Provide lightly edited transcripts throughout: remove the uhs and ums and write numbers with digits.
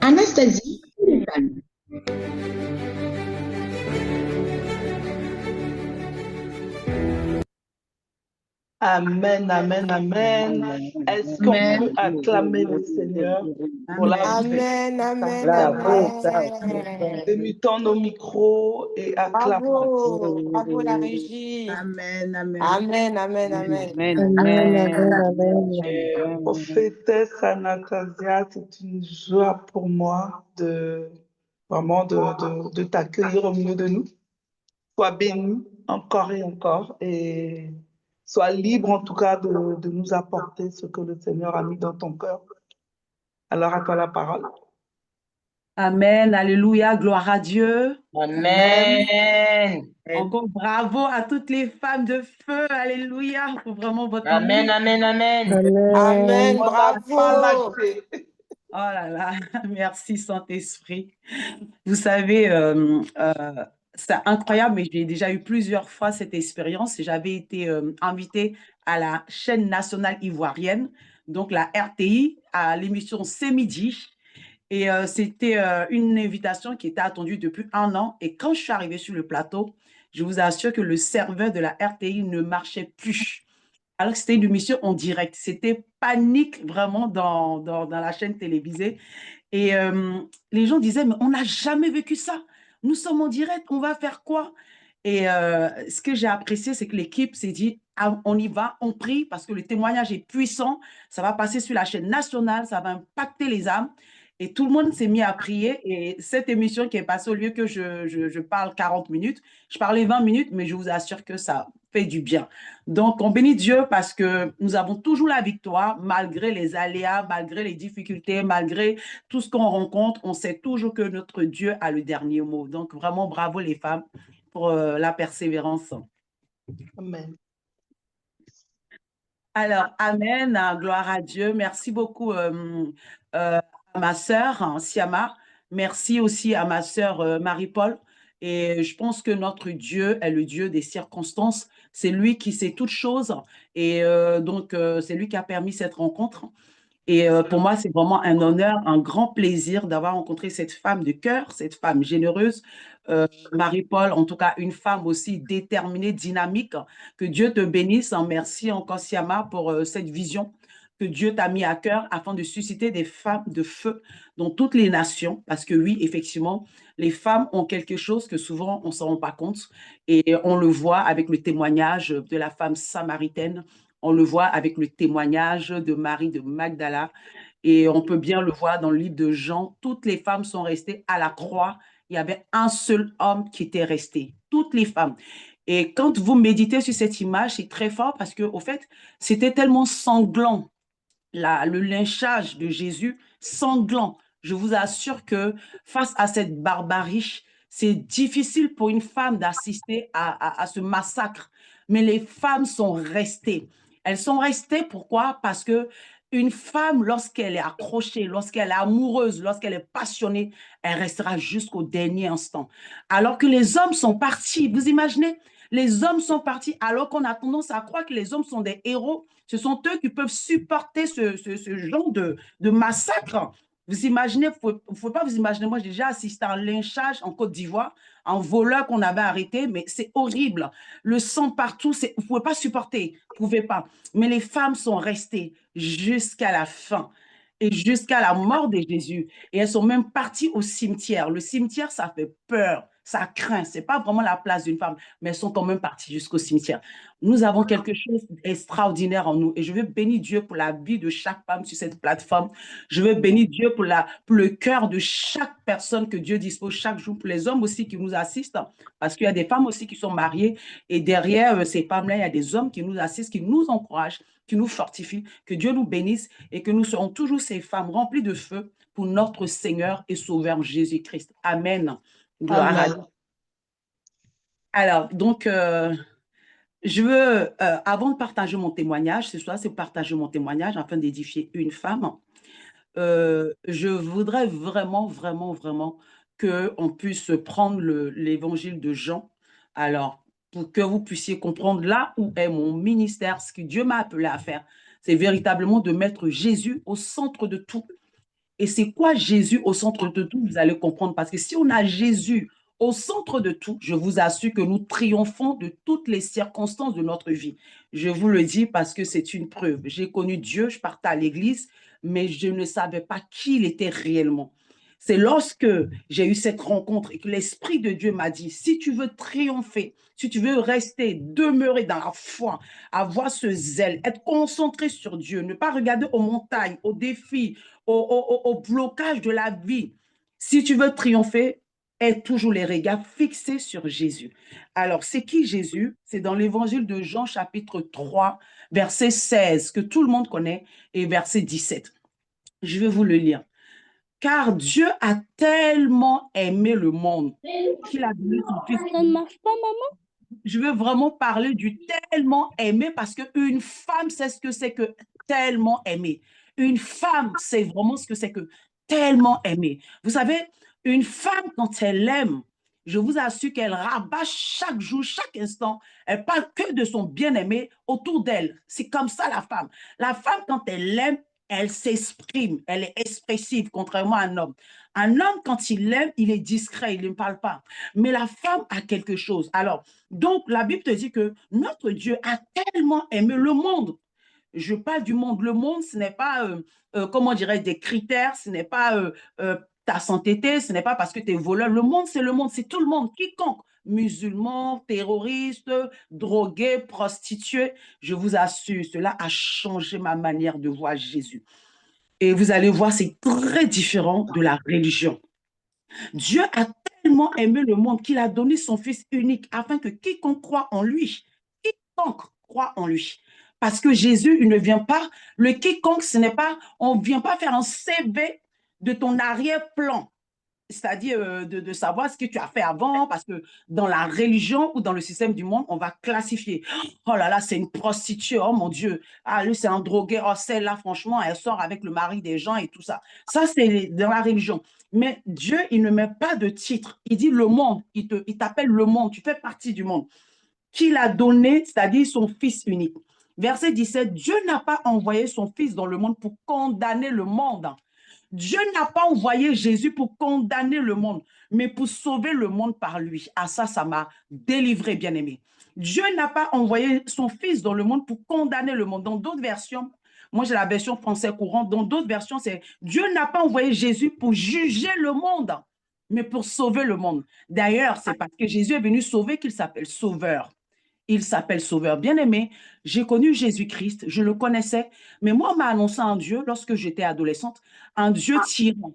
Anastasie, Amen, amen, amen. Est-ce qu'on peut acclamer le Seigneur pour la Amen. vie Amen, de amen, Sandra? amen. Démutons nos micros et acclamons. Bravo, bravo la régie. Amen. Amen. Amen, amen, amen. Amen, amen, amen. Et prophétesse Anastasia, c'est une joie pour moi de vraiment de t'accueillir au milieu de nous. Sois bénie encore et encore et sois libre en tout cas de nous apporter ce que le Seigneur a mis dans ton cœur. Alors à toi la parole. Amen, alléluia, gloire à Dieu. Amen. Amen. Encore bravo à toutes les femmes de feu, alléluia, pour vraiment votre Amen, amour. amen, amen. Amen, On n'a pas bravo. lâché. Oh là là, merci Saint-Esprit. Vous savez, c'est incroyable, mais j'ai déjà eu plusieurs fois cette expérience. J'avais été invitée à la chaîne nationale ivoirienne, donc la RTI, à l'émission C'est Midi. Et c'était une invitation qui était attendue depuis 1 an. Et quand je suis arrivée sur le plateau, je vous assure que le serveur de la RTI ne marchait plus. Alors que c'était une émission en direct. C'était panique vraiment dans la chaîne télévisée. Et les gens disaient, mais on n'a jamais vécu ça. Nous sommes en direct, on va faire quoi? Et ce que j'ai apprécié, c'est que l'équipe s'est dit, ah, on y va, on prie, parce que le témoignage est puissant, ça va passer sur la chaîne nationale, ça va impacter les âmes. Et tout le monde s'est mis à prier. Et cette émission qui est passée, au lieu que je parle 40 minutes, je parlais 20 minutes, mais je vous assure que ça fait du bien. Donc, on bénit Dieu parce que nous avons toujours la victoire, malgré les aléas, malgré les difficultés, malgré tout ce qu'on rencontre. On sait toujours que notre Dieu a le dernier mot. Donc, vraiment, bravo les femmes pour la persévérance. Amen. Alors, Amen, gloire à Dieu. Merci beaucoup à ma sœur, Siama. Merci aussi à ma sœur Marie-Paul. Et je pense que notre Dieu est le Dieu des circonstances. C'est lui qui sait toutes choses. Et donc, c'est lui qui a permis cette rencontre. Et pour moi, c'est vraiment un honneur, un grand plaisir d'avoir rencontré cette femme de cœur, cette femme généreuse, Marie-Paul, en tout cas une femme aussi déterminée, dynamique. Que Dieu te bénisse. Merci encore, Siama, pour cette vision que Dieu t'a mis à cœur afin de susciter des femmes de feu dans toutes les nations. Parce que oui, effectivement, les femmes ont quelque chose que souvent on ne s'en rend pas compte. Et on le voit avec le témoignage de la femme samaritaine. On le voit avec le témoignage de Marie de Magdala et on peut bien le voir dans le livre de Jean. Toutes les femmes sont restées à la croix. Il y avait un seul homme qui était resté. Toutes les femmes. Et quand vous méditez sur cette image, c'est très fort parce que, au fait, c'était tellement sanglant. Le lynchage de Jésus, sanglant. Je vous assure que face à cette barbarie, c'est difficile pour une femme d'assister à ce massacre. Mais les femmes sont restées. Elles sont restées, pourquoi? Parce que une femme, lorsqu'elle est accrochée, lorsqu'elle est amoureuse, lorsqu'elle est passionnée, elle restera jusqu'au dernier instant. Alors que les hommes sont partis. Vous imaginez? Les hommes sont partis alors qu'on a tendance à croire que les hommes sont des héros. Ce sont eux qui peuvent supporter ce genre de massacre. Vous imaginez, faut pas vous imaginer, moi j'ai déjà assisté à un lynchage en Côte d'Ivoire, un voleur qu'on avait arrêté, mais c'est horrible. Le sang partout, vous ne pouvez pas supporter, vous ne pouvez pas. Mais les femmes sont restées jusqu'à la fin et jusqu'à la mort de Jésus. Et elles sont même parties au cimetière. Le cimetière, ça fait peur, ça craint. Ce n'est pas vraiment la place d'une femme, mais elles sont quand même parties jusqu'au cimetière. Nous avons quelque chose d'extraordinaire en nous. Et je veux bénir Dieu pour la vie de chaque femme sur cette plateforme. Je veux bénir Dieu pour le cœur de chaque personne que Dieu dispose chaque jour, pour les hommes aussi qui nous assistent, parce qu'il y a des femmes aussi qui sont mariées. Et derrière ces femmes-là, il y a des hommes qui nous assistent, qui nous encouragent, qui nous fortifient. Que Dieu nous bénisse et que nous serons toujours ces femmes remplies de feu pour notre Seigneur et Sauveur Jésus-Christ. Amen. Gloire à Dieu. Amen. Alors, donc, je veux, avant de partager mon témoignage, ce soir, c'est partager mon témoignage afin d'édifier une femme. Je voudrais vraiment, vraiment, vraiment qu'on puisse prendre l'évangile de Jean. Alors, pour que vous puissiez comprendre là où est mon ministère, ce que Dieu m'a appelé à faire, c'est véritablement de mettre Jésus au centre de tout. Et c'est quoi Jésus au centre de tout? Vous allez comprendre. Parce que si on a Jésus au centre de tout, je vous assure que nous triomphons de toutes les circonstances de notre vie. Je vous le dis parce que c'est une preuve. J'ai connu Dieu, je partais à l'église, mais je ne savais pas qui il était réellement. C'est lorsque j'ai eu cette rencontre et que l'Esprit de Dieu m'a dit, si tu veux triompher, si tu veux rester, demeurer dans la foi, avoir ce zèle, être concentré sur Dieu, ne pas regarder aux montagnes, aux défis, au blocage de la vie. Si tu veux triompher, aie toujours les regards fixés sur Jésus. Alors, c'est qui Jésus? C'est dans l'évangile de Jean, chapitre 3, verset 16, que tout le monde connaît, et verset 17. Je vais vous le lire. Car Dieu a tellement aimé le monde qu'il a donné son Fils. Ça ne marche pas, maman? Je veux vraiment parler du tellement aimé parce qu'une femme sait ce que c'est que tellement aimé. Une femme sait vraiment ce que c'est que tellement aimé. Vous savez, une femme, quand elle aime, je vous assure qu'elle rabat chaque jour, chaque instant. Elle parle que de son bien-aimé autour d'elle. C'est comme ça la femme. La femme, quand elle aime, elle s'exprime, elle est expressive, contrairement à un homme. Un homme, quand il aime, il est discret, il ne parle pas. Mais la femme a quelque chose. Alors, donc, la Bible te dit que notre Dieu a tellement aimé le monde. Je parle du monde. Le monde, ce n'est pas, comment dirais-je, des critères, ce n'est pas ta sainteté, ce n'est pas parce que tu es voleur. Le monde, c'est tout le monde, quiconque. Musulmans, terroristes, drogués, prostituées. Je vous assure, cela a changé ma manière de voir Jésus. Et vous allez voir, c'est très différent de la religion. Dieu a tellement aimé le monde qu'il a donné son Fils unique afin que quiconque croit en lui, quiconque croit en lui. Parce que Jésus, il ne vient pas, le quiconque, ce n'est pas, on ne vient pas faire un CV de ton arrière-plan, c'est-à-dire de savoir ce que tu as fait avant, parce que dans la religion ou dans le système du monde, on va classifier. Oh là là, c'est une prostituée, oh mon Dieu, ah lui c'est un drogué, oh celle-là franchement, elle sort avec le mari des gens et tout ça. Ça c'est dans la religion. Mais Dieu, il ne met pas de titre. Il dit le monde, il t'appelle le monde, tu fais partie du monde. Qu'il a donné, c'est-à-dire son Fils unique. Verset 17, Dieu n'a pas envoyé son Fils dans le monde pour condamner le monde. Dieu n'a pas envoyé Jésus pour condamner le monde, mais pour sauver le monde par lui. Ah ça m'a délivré, bien-aimé. Dieu n'a pas envoyé son Fils dans le monde pour condamner le monde. Dans d'autres versions, moi j'ai la version française courante, dans d'autres versions, c'est Dieu n'a pas envoyé Jésus pour juger le monde, mais pour sauver le monde. D'ailleurs, c'est parce que Jésus est venu sauver qu'il s'appelle Sauveur. Il s'appelle Sauveur. Bien-aimé, j'ai connu Jésus-Christ, je le connaissais, mais moi, on m'a annoncé un Dieu, lorsque j'étais adolescente, un Dieu tyran,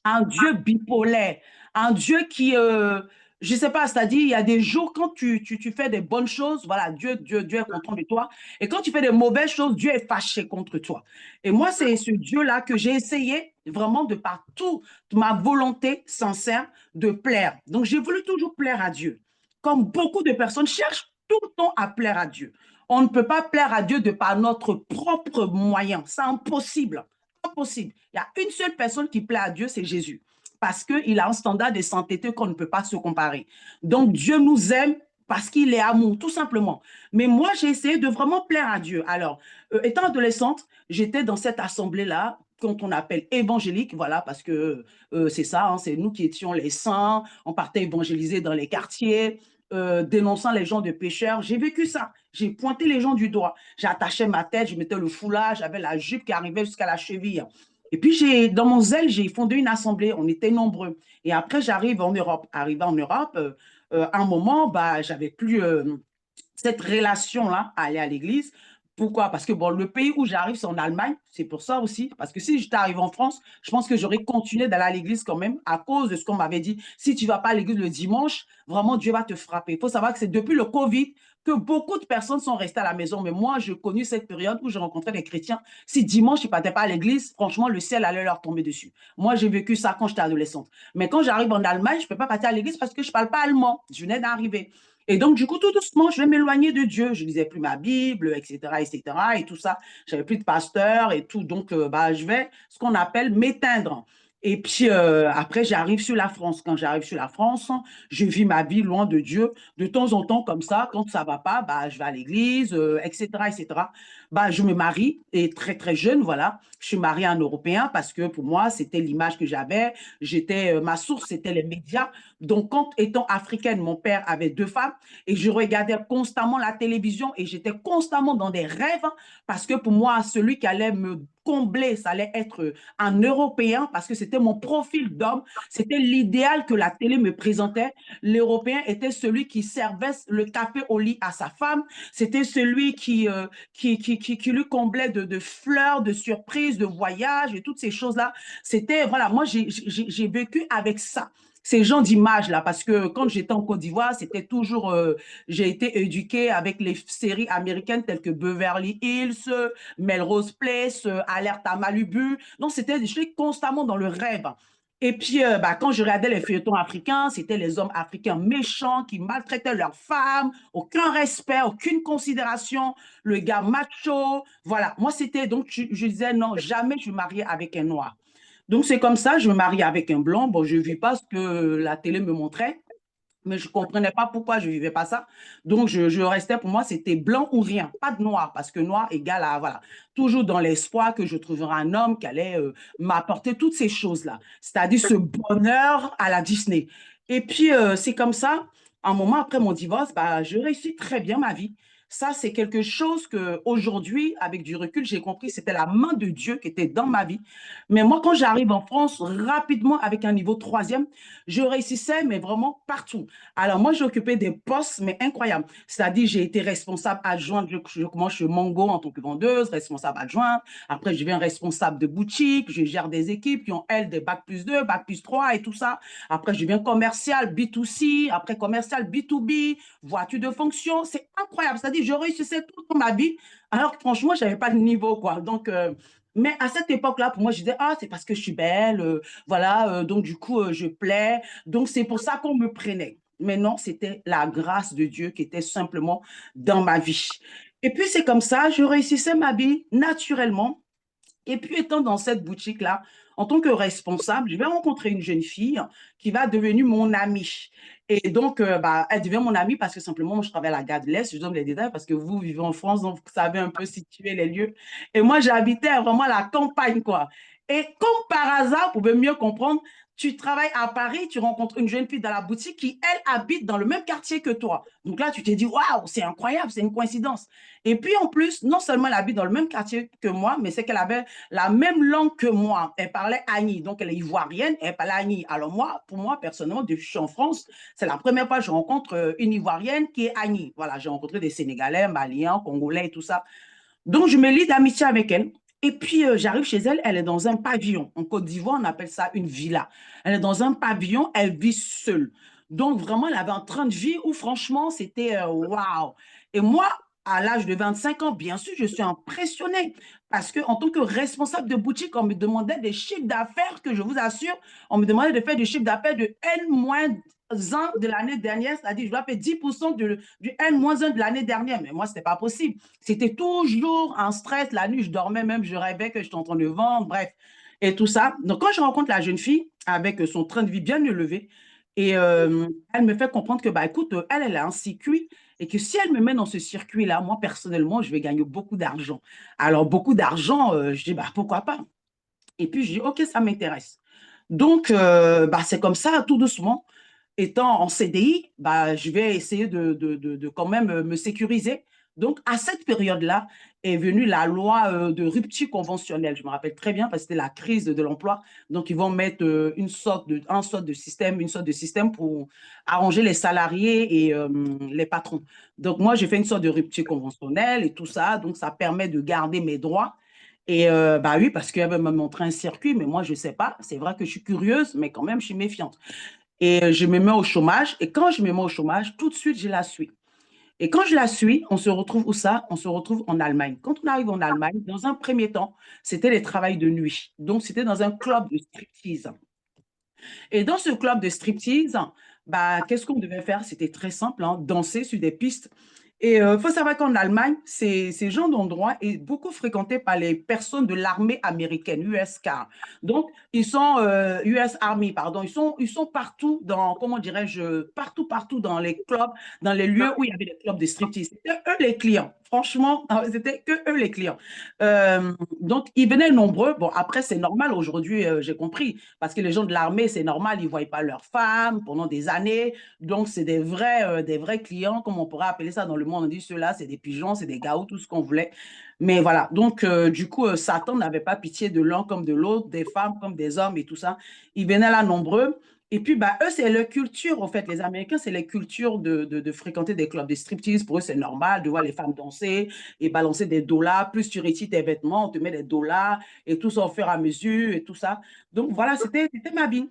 un Dieu bipolaire, un Dieu qui, je ne sais pas, c'est-à-dire, il y a des jours quand tu fais des bonnes choses, voilà, Dieu est content de toi, et quand tu fais des mauvaises choses, Dieu est fâché contre toi. Et moi, c'est ce Dieu-là que j'ai essayé vraiment de par toute ma volonté sincère de plaire. Donc, j'ai voulu toujours plaire à Dieu. Comme beaucoup de personnes cherchent tout le temps à plaire à Dieu. On ne peut pas plaire à Dieu de par notre propre moyen. C'est impossible. Impossible. Il y a une seule personne qui plaît à Dieu, c'est Jésus. Parce qu'il a un standard de sainteté qu'on ne peut pas se comparer. Donc, Dieu nous aime parce qu'il est amour, tout simplement. Mais moi, j'ai essayé de vraiment plaire à Dieu. Alors, étant adolescente, j'étais dans cette assemblée-là, quand on appelle évangélique, voilà, parce que c'est ça, hein, c'est nous qui étions les saints, on partait évangéliser dans les quartiers, dénonçant les gens de pécheurs. J'ai vécu ça. J'ai pointé les gens du doigt. J'attachais ma tête, je mettais le foulard, j'avais la jupe qui arrivait jusqu'à la cheville. Et puis, dans mon zèle, j'ai fondé une assemblée. On était nombreux. Et après, j'arrive en Europe. Arrivé en Europe, à un moment, bah, j'avais plus cette relation-là à aller à l'église. Pourquoi? Parce que bon, le pays où j'arrive, c'est en Allemagne. C'est pour ça aussi. Parce que si j'étais arrivé en France, je pense que j'aurais continué d'aller à l'église quand même à cause de ce qu'on m'avait dit. Si tu ne vas pas à l'église le dimanche, vraiment, Dieu va te frapper. Il faut savoir que c'est depuis le Covid que beaucoup de personnes sont restées à la maison. Mais moi, j'ai connu cette période où j'ai rencontré des chrétiens. Si dimanche, ils ne partaient pas à l'église, franchement, le ciel allait leur tomber dessus. Moi, j'ai vécu ça quand j'étais adolescente. Mais quand j'arrive en Allemagne, je ne peux pas partir à l'église parce que je ne parle pas allemand. Je venais d'arriver. Et donc, du coup, tout doucement, je vais m'éloigner de Dieu. Je ne lisais plus ma Bible, etc., et tout ça. J'avais plus de pasteur et tout. Donc, bah, je vais, ce qu'on appelle, m'éteindre. Et puis après, j'arrive sur la France. Quand j'arrive sur la France, je vis ma vie loin de Dieu. De temps en temps, comme ça, quand ça va pas, bah, je vais à l'église, etc., etc. Bah, je me marie et très, très jeune, voilà. Je suis mariée à un Européen parce que pour moi, c'était l'image que j'avais. Ma source, c'était les médias. Donc, quand étant africaine, mon père avait 2 femmes et je regardais constamment la télévision et j'étais constamment dans des rêves parce que pour moi, celui qui allait me combler, ça allait être un Européen parce que c'était mon profil d'homme, c'était l'idéal que la télé me présentait. L'Européen était celui qui servait le café au lit à sa femme, c'était celui qui lui comblait de fleurs, de surprises, de voyages et toutes ces choses-là. C'était, voilà, moi j'ai vécu avec ça ces gens d'image-là, parce que quand j'étais en Côte d'Ivoire, c'était toujours, j'ai été éduquée avec les séries américaines telles que Beverly Hills, Melrose Place, Alerte à Malibu. Donc, j'étais constamment dans le rêve. Et puis, bah, quand je regardais les feuilletons africains, c'était les hommes africains méchants qui maltraitaient leurs femmes, aucun respect, aucune considération, le gars macho. Voilà, moi, c'était donc, je disais non, jamais je me mariais avec un noir. Donc, c'est comme ça, je me marie avec un blanc. Bon, je ne vis pas ce que la télé me montrait, mais je ne comprenais pas pourquoi je ne vivais pas ça. Donc, je restais, pour moi, c'était blanc ou rien, pas de noir, parce que noir égale à, voilà, toujours dans l'espoir que je trouverais un homme qui allait m'apporter toutes ces choses-là, c'est-à-dire ce bonheur à la Disney. Et puis, c'est comme ça, un moment après mon divorce, bah, je réussis très bien ma vie. Ça, c'est quelque chose que aujourd'hui, avec du recul, j'ai compris, c'était la main de Dieu qui était dans ma vie. Mais moi, quand j'arrive en France, rapidement, avec un niveau troisième, je réussissais, mais vraiment partout. Alors, moi, j'ai occupé des postes, mais incroyables. C'est-à-dire, j'ai été responsable adjointe, je commence chez Mango en tant que vendeuse, responsable adjointe. Après, je deviens responsable de boutique, je gère des équipes qui ont, elles, des bac+2, bac+3 et tout ça. Après, je deviens commercial B2C, après commercial B2B, voiture de fonction. C'est incroyable. C'est-à-dire, je réussissais tout dans ma vie, alors que franchement, je n'avais pas de niveau, quoi. Donc, mais à cette époque-là, pour moi, je disais, ah, c'est parce que je suis belle, voilà, donc du coup, je plais. Donc, c'est pour ça qu'on me prenait. Mais non, c'était la grâce de Dieu qui était simplement dans ma vie. Et puis, c'est comme ça, je réussissais ma vie naturellement. Et puis, étant dans cette boutique-là, en tant que responsable, je vais rencontrer une jeune fille qui va devenir mon amie. Et donc, bah, elle devient mon amie parce que simplement, moi, je travaille à la gare de l'Est. Je donne les détails parce que vous vivez en France, donc vous savez un peu situer les lieux. Et moi, j'habitais vraiment à la campagne, quoi. Et comme par hasard, pour mieux comprendre, tu travailles à Paris, tu rencontres une jeune fille dans la boutique qui, elle, habite dans le même quartier que toi. Donc là, tu te dis, waouh, c'est incroyable, c'est une coïncidence. Et puis, en plus, non seulement elle habite dans le même quartier que moi, mais c'est qu'elle avait la même langue que moi. Elle parlait Agni, donc elle est ivoirienne, elle parlait Agni. Alors moi, pour moi, personnellement, depuis que je suis en France, c'est la première fois que je rencontre une ivoirienne qui est Agni. Voilà, j'ai rencontré des Sénégalais, Maliens, Congolais et tout ça. Donc, je me lie d'amitié avec elle. Et puis, j'arrive chez elle, elle est dans un pavillon. En Côte d'Ivoire, on appelle ça une villa. Elle est dans un pavillon, elle vit seule. Donc, vraiment, elle avait un train de vie où, franchement, c'était waouh. Et moi, à l'âge de 25 ans, bien sûr, je suis impressionnée parce qu'en tant que responsable de boutique, on me demandait des chiffres d'affaires que je vous assure, on me demandait de faire des chiffres d'affaires de N-1 de l'année dernière, c'est-à-dire je dois faire 10% du N-1 de l'année dernière. Mais moi, ce n'était pas possible. C'était toujours un stress. La nuit, je dormais même, je rêvais que j'étais en train de vendre, bref, et tout ça. Donc, quand je rencontre la jeune fille avec son train de vie bien élevé, et elle me fait comprendre que, bah, écoute, elle a un circuit et que si elle me met dans ce circuit-là, moi, personnellement, je vais gagner beaucoup d'argent. Alors, beaucoup d'argent, je dis, bah, pourquoi pas? Et puis, je dis, OK, ça m'intéresse. Donc, bah, c'est comme ça, tout doucement. Étant en CDI, bah, je vais essayer de quand même me sécuriser. Donc, à cette période-là est venue la loi de rupture conventionnelle. Je me rappelle très bien parce que c'était la crise de l'emploi. Donc, ils vont mettre un sorte de système, une sorte de système pour arranger les salariés et les patrons. Donc, moi, j'ai fait une sorte de rupture conventionnelle et tout ça. Donc, ça permet de garder mes droits. Et bah oui, parce qu'elle veut me montrer un circuit, mais moi, je ne sais pas. C'est vrai que je suis curieuse, mais quand même, je suis méfiante. Et je me mets au chômage. Et quand je me mets au chômage, tout de suite, je la suis. Et quand je la suis, on se retrouve où ça? On se retrouve en Allemagne. Quand on arrive en Allemagne, dans un premier temps, c'était les travails de nuit. Donc, c'était dans un club de striptease. Et dans ce club de striptease, bah, qu'est-ce qu'on devait faire? C'était très simple, hein, danser sur des pistes. Et il faut savoir qu'en Allemagne, ces genre d'endroit est beaucoup fréquenté par les personnes de l'armée américaine, USK. Donc, ils sont US Army, pardon. Ils sont partout dans, comment dirais-je, partout dans les clubs, dans les lieux où il y avait des clubs de striptease. C'était eux les clients. Franchement, c'était que eux les clients. Donc, ils venaient nombreux. Bon, après, c'est normal aujourd'hui, j'ai compris, parce que les gens de l'armée, c'est normal, ils ne voient pas leurs femmes pendant des années. Donc, c'est des vrais clients, comme on pourrait appeler ça dans le monde. On dit ceux-là, c'est des pigeons, c'est des gaous, tout ce qu'on voulait. Mais voilà, donc du coup, Satan n'avait pas pitié de l'un comme de l'autre, des femmes comme des hommes et tout ça. Ils venaient là nombreux. Et puis, bah, eux, c'est leur culture, en fait. Les Américains, c'est leur culture de fréquenter des clubs de striptease. Pour eux, c'est normal de voir les femmes danser et balancer des dollars. Plus tu rétis tes vêtements, on te met des dollars et tout ça au fur et à mesure et tout ça. Donc, voilà, c'était ma vie.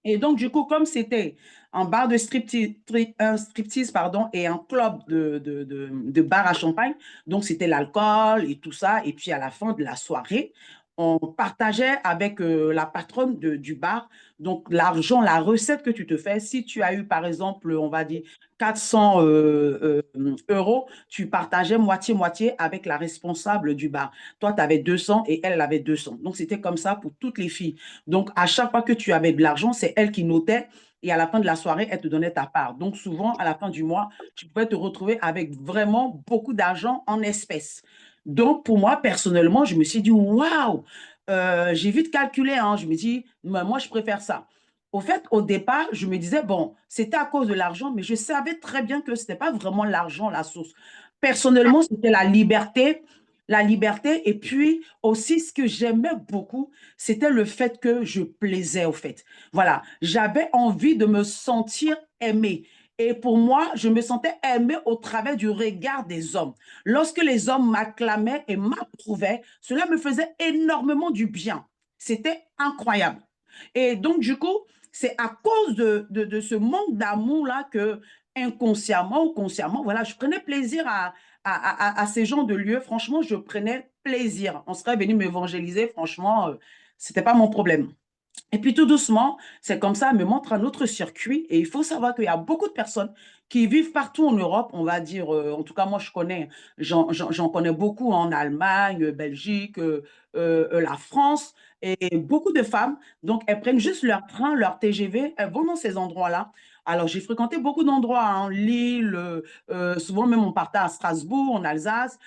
Et donc, du coup, comme c'était un bar de striptease, pardon, et un club de bar à champagne, donc c'était l'alcool et tout ça. Et puis, à la fin de la soirée, on partageait avec la patronne du bar, donc l'argent, la recette que tu te fais. Si tu as eu, par exemple, on va dire 400 euros, tu partageais moitié-moitié avec la responsable du bar. Toi, tu avais 200 et elle avait 200. Donc, c'était comme ça pour toutes les filles. Donc, à chaque fois que tu avais de l'argent, c'est elle qui notait et à la fin de la soirée, elle te donnait ta part. Donc, souvent, à la fin du mois, tu pouvais te retrouver avec vraiment beaucoup d'argent en espèces. Donc, pour moi, personnellement, je me suis dit, waouh, j'ai vite calculé, hein, je me dis, moi, je préfère ça. Au fait, au départ, je me disais, bon, c'était à cause de l'argent, mais je savais très bien que ce n'était pas vraiment l'argent la source. Personnellement, c'était la liberté. Et puis aussi, ce que j'aimais beaucoup, c'était le fait que je plaisais, au fait. Voilà, j'avais envie de me sentir aimée. Et pour moi, je me sentais aimée au travers du regard des hommes. Lorsque les hommes m'acclamaient et m'approuvaient, cela me faisait énormément du bien. C'était incroyable. Et donc, du coup, c'est à cause de ce manque d'amour-là que, inconsciemment ou consciemment, voilà, je prenais plaisir à ces gens de lieux. Franchement, je prenais plaisir. On serait venu m'évangéliser, franchement, ce n'était pas mon problème. Et puis tout doucement, c'est comme ça, elle me montre un autre circuit. Et il faut savoir qu'il y a beaucoup de personnes qui vivent partout en Europe, on va dire, en tout cas moi je connais, j'en connais beaucoup en Allemagne, Belgique, la France, et beaucoup de femmes, donc elles prennent juste leur train, leur TGV, elles vont dans ces endroits-là. Alors j'ai fréquenté beaucoup d'endroits, hein, Lille, souvent même on partait à Strasbourg, en Alsace,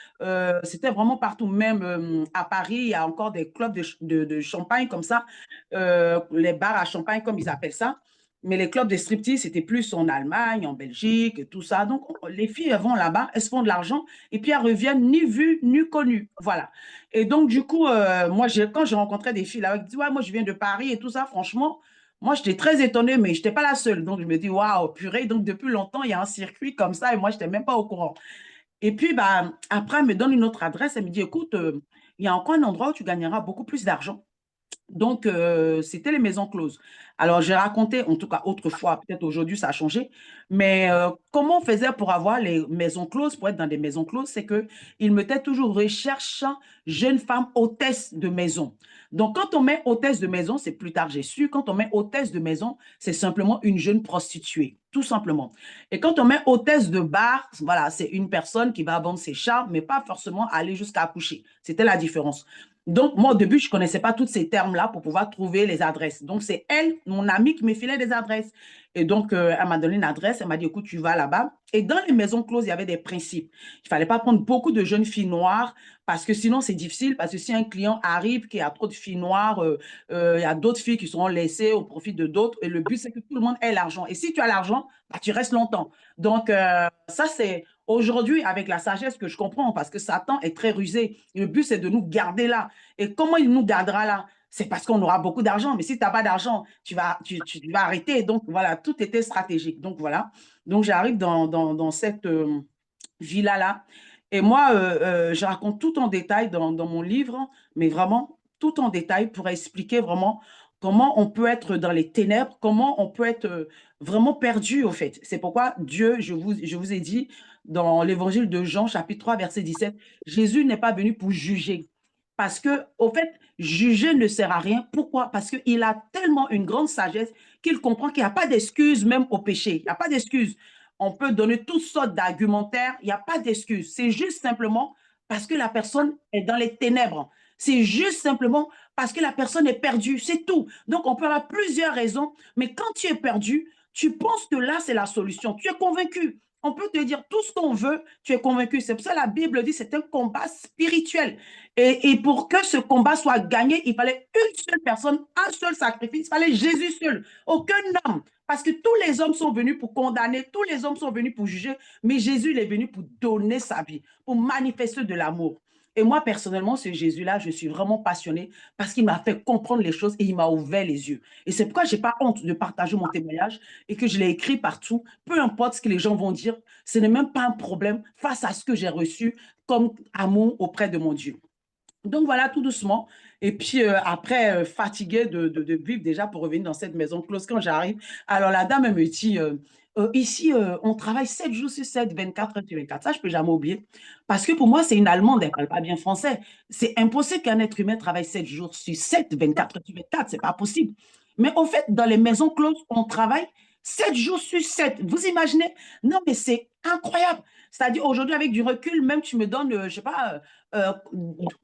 c'était vraiment partout, même à Paris, il y a encore des clubs de champagne comme ça, les bars à champagne, comme ils appellent ça. Mais les clubs de striptease, c'était plus en Allemagne, en Belgique, tout ça. Donc, les filles, elles vont là-bas, elles se font de l'argent et puis elles reviennent ni vues, ni connues. Voilà. Et donc, du coup, moi, quand j'ai rencontré des filles là, qui disent, ouais, moi, je viens de Paris et tout ça, franchement, moi, j'étais très étonnée, mais je n'étais pas la seule. Donc, je me dis, waouh, purée. Donc, depuis longtemps, il y a un circuit comme ça et moi, je n'étais même pas au courant. Et puis, bah, après, elle me donne une autre adresse. Elle me dit, écoute, il y a encore un endroit où tu gagneras beaucoup plus d'argent. Donc, c'était les maisons closes. Alors, j'ai raconté, en tout cas autrefois, peut-être aujourd'hui ça a changé, mais comment on faisait pour avoir les maisons closes, pour être dans des maisons closes, c'est qu'ils mettaient toujours recherche jeune femme hôtesse de maison. Donc, quand on met hôtesse de maison, c'est plus tard j'ai su, quand on met hôtesse de maison, c'est simplement une jeune prostituée, tout simplement. Et quand on met hôtesse de bar, voilà, c'est une personne qui va vendre ses charmes, mais pas forcément aller jusqu'à accoucher. C'était la différence. Donc, moi, au début, je ne connaissais pas tous ces termes-là pour pouvoir trouver les adresses. Donc, c'est elle, mon amie, qui me filait des adresses. Et donc, elle m'a donné une adresse. Elle m'a dit, écoute, tu vas là-bas. Et dans les maisons closes, il y avait des principes. Il ne fallait pas prendre beaucoup de jeunes filles noires parce que sinon, c'est difficile. Parce que si un client arrive qui a trop de filles noires, il y a d'autres filles qui seront laissées au profit de d'autres. Et le but, c'est que tout le monde ait l'argent. Et si tu as l'argent, bah, tu restes longtemps. Donc, ça, c'est aujourd'hui, avec la sagesse que je comprends, parce que Satan est très rusé. Le but, c'est de nous garder là. Et comment il nous gardera là? C'est parce qu'on aura beaucoup d'argent. Mais si tu n'as pas d'argent, tu vas arrêter. Donc, voilà, tout était stratégique. Donc, voilà. Donc, j'arrive dans cette villa-là. Et moi, je raconte tout en détail dans mon livre, mais vraiment tout en détail pour expliquer vraiment comment on peut être dans les ténèbres, comment on peut être vraiment perdu, au fait. C'est pourquoi Dieu, je vous ai dit, dans l'évangile de Jean, chapitre 3, verset 17, Jésus n'est pas venu pour juger. Parce que, au fait, juger ne sert à rien. Pourquoi? Parce qu'il a tellement une grande sagesse qu'il comprend qu'il n'y a pas d'excuse même au péché. Il n'y a pas d'excuse. on peut donner toutes sortes d'argumentaires, il n'y a pas d'excuse. C'est juste simplement parce que la personne est dans les ténèbres. C'est juste simplement parce que la personne est perdue, c'est tout. Donc, on peut avoir plusieurs raisons, mais quand tu es perdu, tu penses que là, c'est la solution. Tu es convaincu. On peut te dire tout ce qu'on veut, tu es convaincu. C'est pour ça que la Bible dit que c'est un combat spirituel. Et pour que ce combat soit gagné, il fallait une seule personne, un seul sacrifice. Il fallait Jésus seul, aucun homme. Parce que tous les hommes sont venus pour condamner, tous les hommes sont venus pour juger, mais Jésus il est venu pour donner sa vie, pour manifester de l'amour. Et moi, personnellement, ce Jésus-là, je suis vraiment passionnée parce qu'il m'a fait comprendre les choses et il m'a ouvert les yeux. Et c'est pourquoi je n'ai pas honte de partager mon témoignage et que je l'ai écrit partout. Peu importe ce que les gens vont dire, ce n'est même pas un problème face à ce que j'ai reçu comme amour auprès de mon Dieu. Donc voilà, tout doucement. Et puis après, fatiguée de vivre déjà pour revenir dans cette maison close, quand j'arrive, alors la dame elle me dit, ici, on travaille 7 jours sur 7, 24 heures sur 24. Ça, je ne peux jamais oublier. Parce que pour moi, c'est une Allemande, elle ne parle pas bien français. C'est impossible qu'un être humain travaille 7 jours sur 7, 24 heures sur 24. Ce n'est pas possible. Mais au fait, dans les maisons closes, on travaille 7 jours sur 7. Vous imaginez? Non, mais c'est incroyable. C'est-à-dire, aujourd'hui, avec du recul, même tu me donnes, je ne sais pas,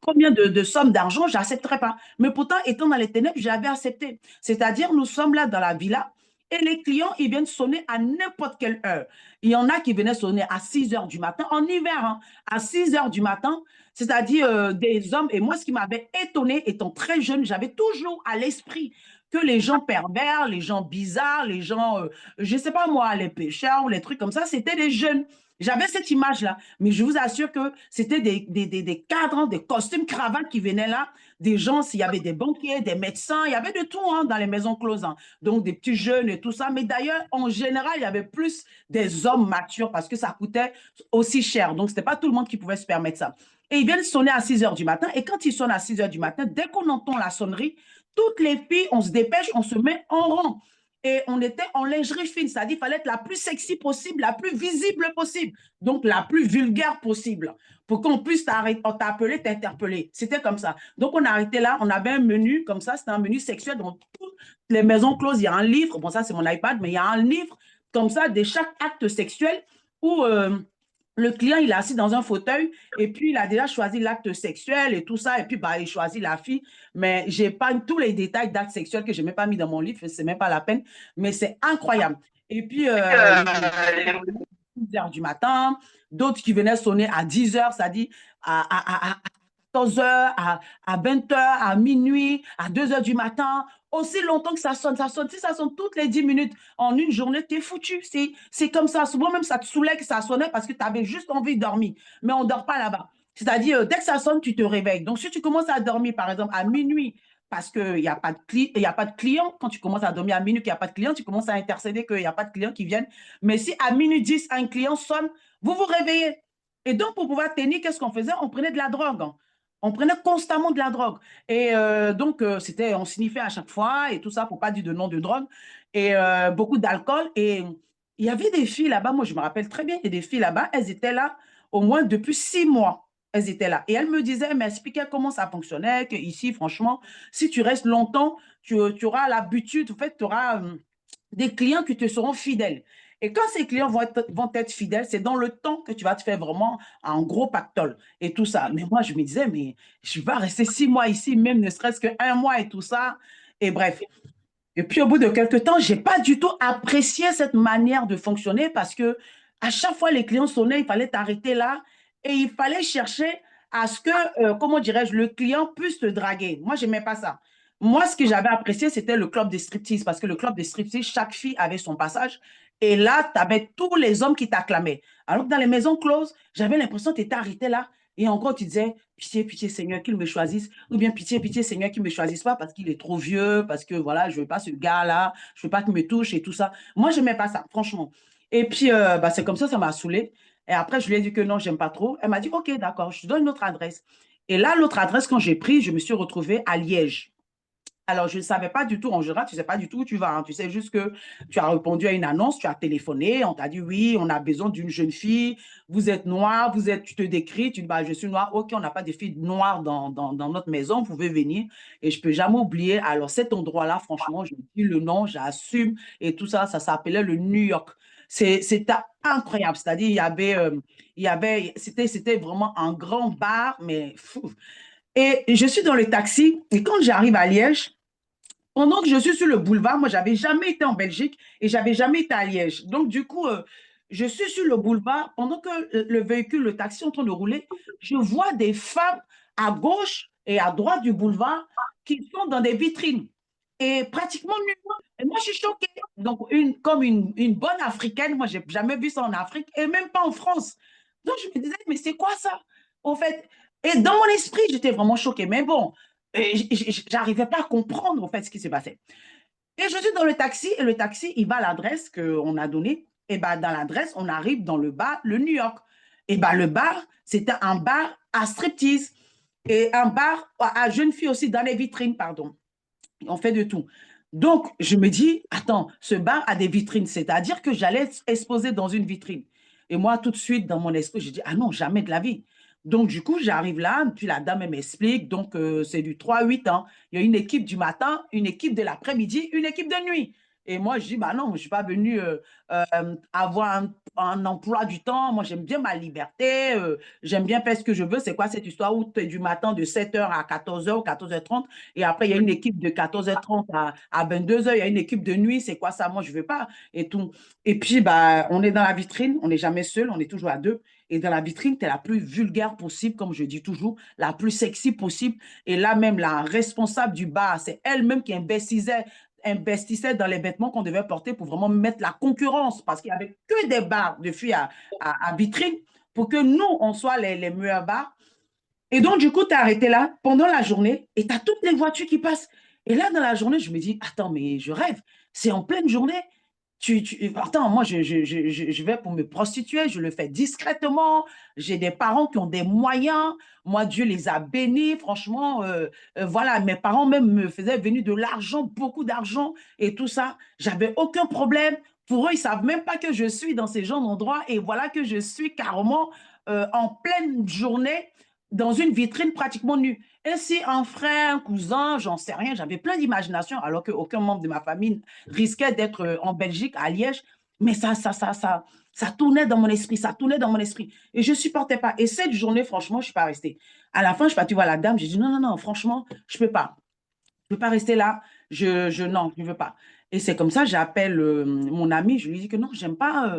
combien de sommes d'argent, je n'accepterais pas. Mais pourtant, étant dans les ténèbres, j'avais accepté. C'est-à-dire, nous sommes là dans la villa et les clients, ils viennent sonner à n'importe quelle heure. Il y en a qui venaient sonner à 6 heures du matin, en hiver, hein, à 6 heures du matin, c'est-à-dire des hommes. Et moi, ce qui m'avait étonné, étant très jeune, j'avais toujours à l'esprit que les gens pervers, les gens bizarres, les gens, je ne sais pas moi, les pécheurs ou les trucs comme ça, c'était des jeunes. J'avais cette image-là, mais je vous assure que c'était des cadres, des costumes, cravates qui venaient là, des gens, s'il y avait des banquiers, des médecins, il y avait de tout hein, dans les maisons closes, hein. Donc des petits jeunes et tout ça. Mais d'ailleurs, en général, il y avait plus des hommes matures parce que ça coûtait aussi cher. Donc, ce n'était pas tout le monde qui pouvait se permettre ça. Et ils viennent sonner à 6 heures du matin. Et quand ils sonnent à 6 heures du matin, dès qu'on entend la sonnerie, toutes les filles, on se dépêche, on se met en rang. Et on était en lingerie fine, c'est-à-dire qu'il fallait être la plus sexy possible, la plus visible possible, donc la plus vulgaire possible, pour qu'on puisse t'appeler, t'interpeller. C'était comme ça. Donc, on a arrêté là, on avait un menu comme ça, c'était un menu sexuel dans toutes les maisons closes. Il y a un livre, bon ça c'est mon iPad, mais il y a un livre comme ça de chaque acte sexuel où le client, il est assis dans un fauteuil et puis il a déjà choisi l'acte sexuel et tout ça, et puis bah, il choisit la fille. Mais je n'ai pas tous les détails d'actes sexuels que je n'ai même pas mis dans mon livre, ce n'est même pas la peine, mais c'est incroyable. Et puis, 10 heures du matin, d'autres qui venaient sonner à 10 heures, c'est-à-dire à 14 heures, à 20 heures, à minuit, à 2 heures du matin, aussi longtemps que ça sonne. Si ça sonne toutes les 10 minutes en une journée, tu es foutu. C'est comme ça. Souvent même, ça te saoulait que ça sonnait parce que tu avais juste envie de dormir. Mais on ne dort pas là-bas. C'est-à-dire, dès que ça sonne, tu te réveilles. Donc, si tu commences à dormir, par exemple, à minuit, parce qu'il n'y a pas de client, quand tu commences à dormir à minuit, qu'il n'y a pas de client, tu commences à intercéder qu'il n'y a pas de client qui viennent. Mais si à minuit 10, un client sonne, vous vous réveillez. Et donc, pour pouvoir tenir, qu'est-ce qu'on faisait? On prenait de la drogue. On prenait constamment de la drogue. Et donc, on signifiait à chaque fois et tout ça, pour pas dire de nom de drogue. Et beaucoup d'alcool. Et il y avait des filles là-bas, moi je me rappelle très bien, il y a des filles là-bas, elles étaient là au moins depuis 6 mois. Elles étaient là. Et elles me disaient, elles m'expliquaient comment ça fonctionnait, que ici, franchement, si tu restes longtemps, tu auras l'habitude, en fait, tu auras des clients qui te seront fidèles. Et quand ces clients vont être fidèles, c'est dans le temps que tu vas te faire vraiment un gros pactole et tout ça. Mais moi, je me disais, mais je vais rester 6 mois ici, même ne serait-ce qu'un mois et tout ça. Et bref. Et puis, au bout de quelques temps, je n'ai pas du tout apprécié cette manière de fonctionner parce que à chaque fois, les clients sonnaient, il fallait t'arrêter là et il fallait chercher à ce que, comment dirais-je, le client puisse te draguer. Moi, je n'aimais pas ça. Moi, ce que j'avais apprécié, c'était le club de striptease parce que le club de striptease, chaque fille avait son passage. Et là, tu avais tous les hommes qui t'acclamaient. Alors que dans les maisons closes, j'avais l'impression que tu étais arrêté là. Et en gros, tu disais, pitié, pitié, Seigneur, qu'il me choisisse. Ou bien, pitié, pitié, Seigneur, qu'il ne me choisisse pas parce qu'il est trop vieux, parce que voilà, je ne veux pas ce gars-là, je ne veux pas qu'il me touche et tout ça. Moi, je n'aimais pas ça, franchement. Et puis, bah, c'est comme ça m'a saoulée. Et après, je lui ai dit que non, je n'aime pas trop. Elle m'a dit, OK, d'accord, je te donne une autre adresse. Et là, l'autre adresse, quand j'ai pris, je me suis retrouvée à Liège. Alors, je ne savais pas du tout, en général, tu ne sais pas du tout où tu vas. Hein. Tu sais juste que tu as répondu à une annonce, tu as téléphoné, on t'a dit oui, on a besoin d'une jeune fille, vous êtes noire, tu te décris, tu dis bah, je suis noire, ok, on n'a pas de filles noires dans notre maison, vous pouvez venir. Et je ne peux jamais oublier. Alors, cet endroit-là, franchement, je dis le nom, j'assume et tout ça, ça s'appelait le New York. C'était incroyable, c'est-à-dire c'était vraiment un grand bar, mais fou. Et je suis dans le taxi et quand j'arrive à Liège, pendant que je suis sur le boulevard, moi, j'avais jamais été en Belgique et j'avais jamais été à Liège. Donc, du coup, je suis sur le boulevard. Pendant que le véhicule, le taxi est en train de rouler, je vois des femmes à gauche et à droite du boulevard qui sont dans des vitrines et pratiquement nues. Et moi, je suis choquée. Donc, comme une bonne Africaine, moi, j'ai jamais vu ça en Afrique et même pas en France. Donc, je me disais, mais c'est quoi ça? En fait, et dans mon esprit, j'étais vraiment choquée. Mais bon, j'arrivais pas à comprendre en fait ce qui se passait. Et je suis dans le taxi et le taxi, il va à l'adresse qu'on a donnée. Et ben dans l'adresse, on arrive dans le bar, le New York. Et ben le bar, c'était un bar à striptease et un bar à jeunes filles aussi dans les vitrines, pardon. On fait de tout. Donc, je me dis, attends, ce bar a des vitrines, c'est-à-dire que j'allais exposer dans une vitrine. Et moi, tout de suite, dans mon esprit, je dis, ah non, jamais de la vie. Donc, du coup, j'arrive là, puis la dame, elle m'explique, donc c'est du 3 à 8 ans. Il y a une équipe du matin, une équipe de l'après-midi, une équipe de nuit. Et moi, je dis, bah non, je ne suis pas venue avoir un emploi du temps. Moi, j'aime bien ma liberté. J'aime bien faire ce que je veux. C'est quoi cette histoire où tu es du matin de 7h à 14h ou 14h30 et après, il y a une équipe de 14h30 à 22h, il y a une équipe de nuit. C'est quoi ça? Moi, je ne veux pas. Et tout. Et puis, bah, on est dans la vitrine. On n'est jamais seul. On est toujours à deux. Et dans la vitrine, tu es la plus vulgaire possible, comme je dis toujours, la plus sexy possible. Et là, même la responsable du bar, c'est elle-même qui investissait dans les vêtements qu'on devait porter pour vraiment mettre la concurrence parce qu'il n'y avait que des bars de filles à vitrine pour que nous, on soit les meilleurs bars. Et donc, du coup, tu es arrêté là pendant la journée et tu as toutes les voitures qui passent. Et là, dans la journée, je me dis, attends, mais je rêve. C'est en pleine journée. Attends, moi, je vais pour me prostituer, je le fais discrètement. J'ai des parents qui ont des moyens. Moi, Dieu les a bénis. Franchement, voilà, mes parents même me faisaient venir de l'argent, beaucoup d'argent et tout ça. J'avais aucun problème. Pour eux, ils ne savent même pas que je suis dans ces genres d'endroits. Et voilà que je suis carrément en pleine journée dans une vitrine pratiquement nue. Ainsi, un frère, un cousin, j'en sais rien, j'avais plein d'imagination, alors qu'aucun membre de ma famille risquait d'être en Belgique, à Liège. Mais ça tournait dans mon esprit, ça tournait dans mon esprit. Et je ne supportais pas. Et cette journée, franchement, je ne suis pas restée. À la fin, je suis partie voir la dame, j'ai dit non, non, non, franchement, je ne peux pas. Je ne peux pas rester là. Non, je ne veux pas. Et c'est comme ça, j'appelle mon ami, je lui dis que non, j'aime pas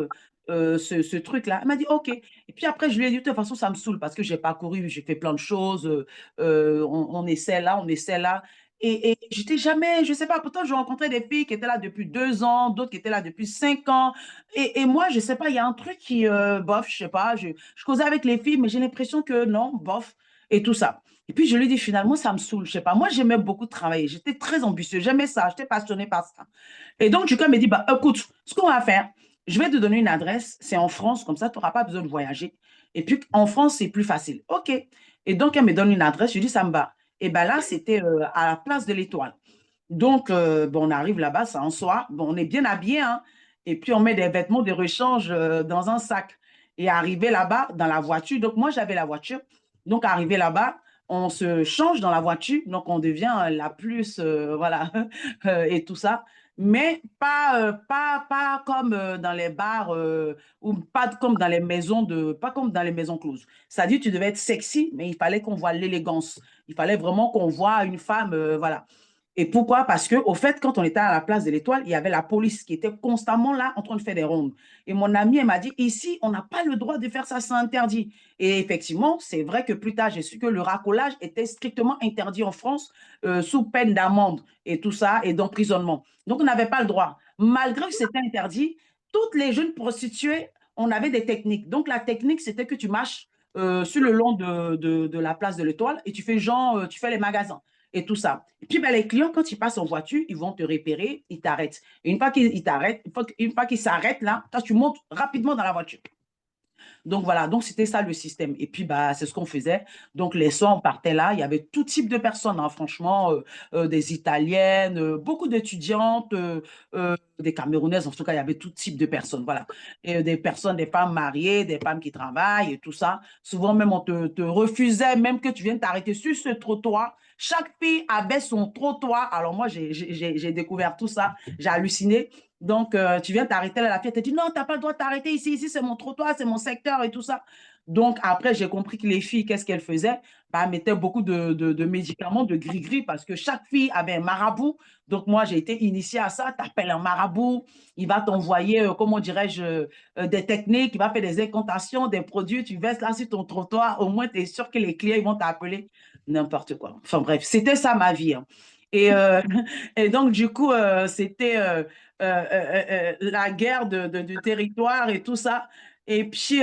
ce truc-là. Elle m'a dit, OK. Et puis après, je lui ai dit, de toute façon, ça me saoule parce que j'ai parcouru, j'ai fait plein de choses. On essaie là, on essaie là. Et j'étais jamais, je ne sais pas, pourtant, je rencontrais des filles qui étaient là depuis 2 ans, d'autres qui étaient là depuis 5 ans. Et moi, je ne sais pas, il y a un truc qui, bof, je ne sais pas, je causais avec les filles, mais j'ai l'impression que non, bof, et tout ça. Et puis, je lui dis, finalement, ça me saoule. Je sais pas. Moi, j'aimais beaucoup travailler. J'étais très ambitieuse. J'aimais ça. J'étais passionnée par ça. Et donc, du coup, elle me dit, bah, écoute, ce qu'on va faire, je vais te donner une adresse. C'est en France. Comme ça, tu n'auras pas besoin de voyager. Et puis, en France, c'est plus facile. OK. Et donc, elle me donne une adresse. Je dis, ça me va. Et bien là, c'était à la place de l'Étoile. Donc, bon, on arrive là-bas, c'est en soir. Bon, on est bien habillé, hein. Et puis, on met des vêtements de rechange dans un sac. Et arrivé là-bas, dans la voiture. Donc, moi, j'avais la voiture. Donc, arrivé là-bas, on se change dans la voiture, donc on devient la plus, voilà, et tout ça. Mais pas comme dans les bars ou pas comme dans les maisons pas comme dans les maisons closes. C'est-à-dire, tu devais être sexy, mais il fallait qu'on voit l'élégance. Il fallait vraiment qu'on voit une femme, voilà. Et pourquoi? Parce que, au fait, quand on était à la place de l'Étoile, il y avait la police qui était constamment là en train de faire des rondes. Et mon amie, elle m'a dit, ici, on n'a pas le droit de faire ça, c'est interdit. Et effectivement, c'est vrai que plus tard, j'ai su que le racolage était strictement interdit en France sous peine d'amende et tout ça, et d'emprisonnement. Donc, on n'avait pas le droit. Malgré que c'était interdit, toutes les jeunes prostituées, on avait des techniques. Donc, la technique, c'était que tu marches sur le long de la place de l'Étoile et tu fais genre, tu fais les magasins et tout ça. Et puis, ben, les clients, quand ils passent en voiture, ils vont te repérer, ils t'arrêtent. Et une fois qu'ils t'arrêtent, une fois qu'ils s'arrêtent là, toi, tu montes rapidement dans la voiture. Donc voilà, donc c'était ça le système. Et puis bah, c'est ce qu'on faisait. Donc les soirs, on partait là, il y avait tout type de personnes, hein, franchement, des Italiennes, beaucoup d'étudiantes, des Camerounaises, en tout cas, il y avait tout type de personnes, voilà. Et des personnes, des femmes mariées, des femmes qui travaillent et tout ça. Souvent même, on te refusait même que tu viennes t'arrêter sur ce trottoir. Chaque fille avait son trottoir. Alors moi, j'ai découvert tout ça, j'ai halluciné. Donc, tu viens t'arrêter là, la fille te dit, non, tu n'as pas le droit de t'arrêter ici, ici, c'est mon trottoir, c'est mon secteur et tout ça. Donc, après, j'ai compris que les filles, qu'est-ce qu'elles faisaient? Bah, elles mettaient beaucoup de médicaments, de gris-gris, parce que chaque fille avait un marabout. Donc, moi, j'ai été initiée à ça. Tu appelles un marabout, il va t'envoyer, comment dirais-je, des techniques, il va faire des incantations, des produits, tu verses là sur ton trottoir, au moins, tu es sûr que les clients, ils vont t'appeler n'importe quoi. Enfin, bref, c'était ça ma vie, hein. Et, et donc, du coup, c'était la guerre du territoire et tout ça. Et puis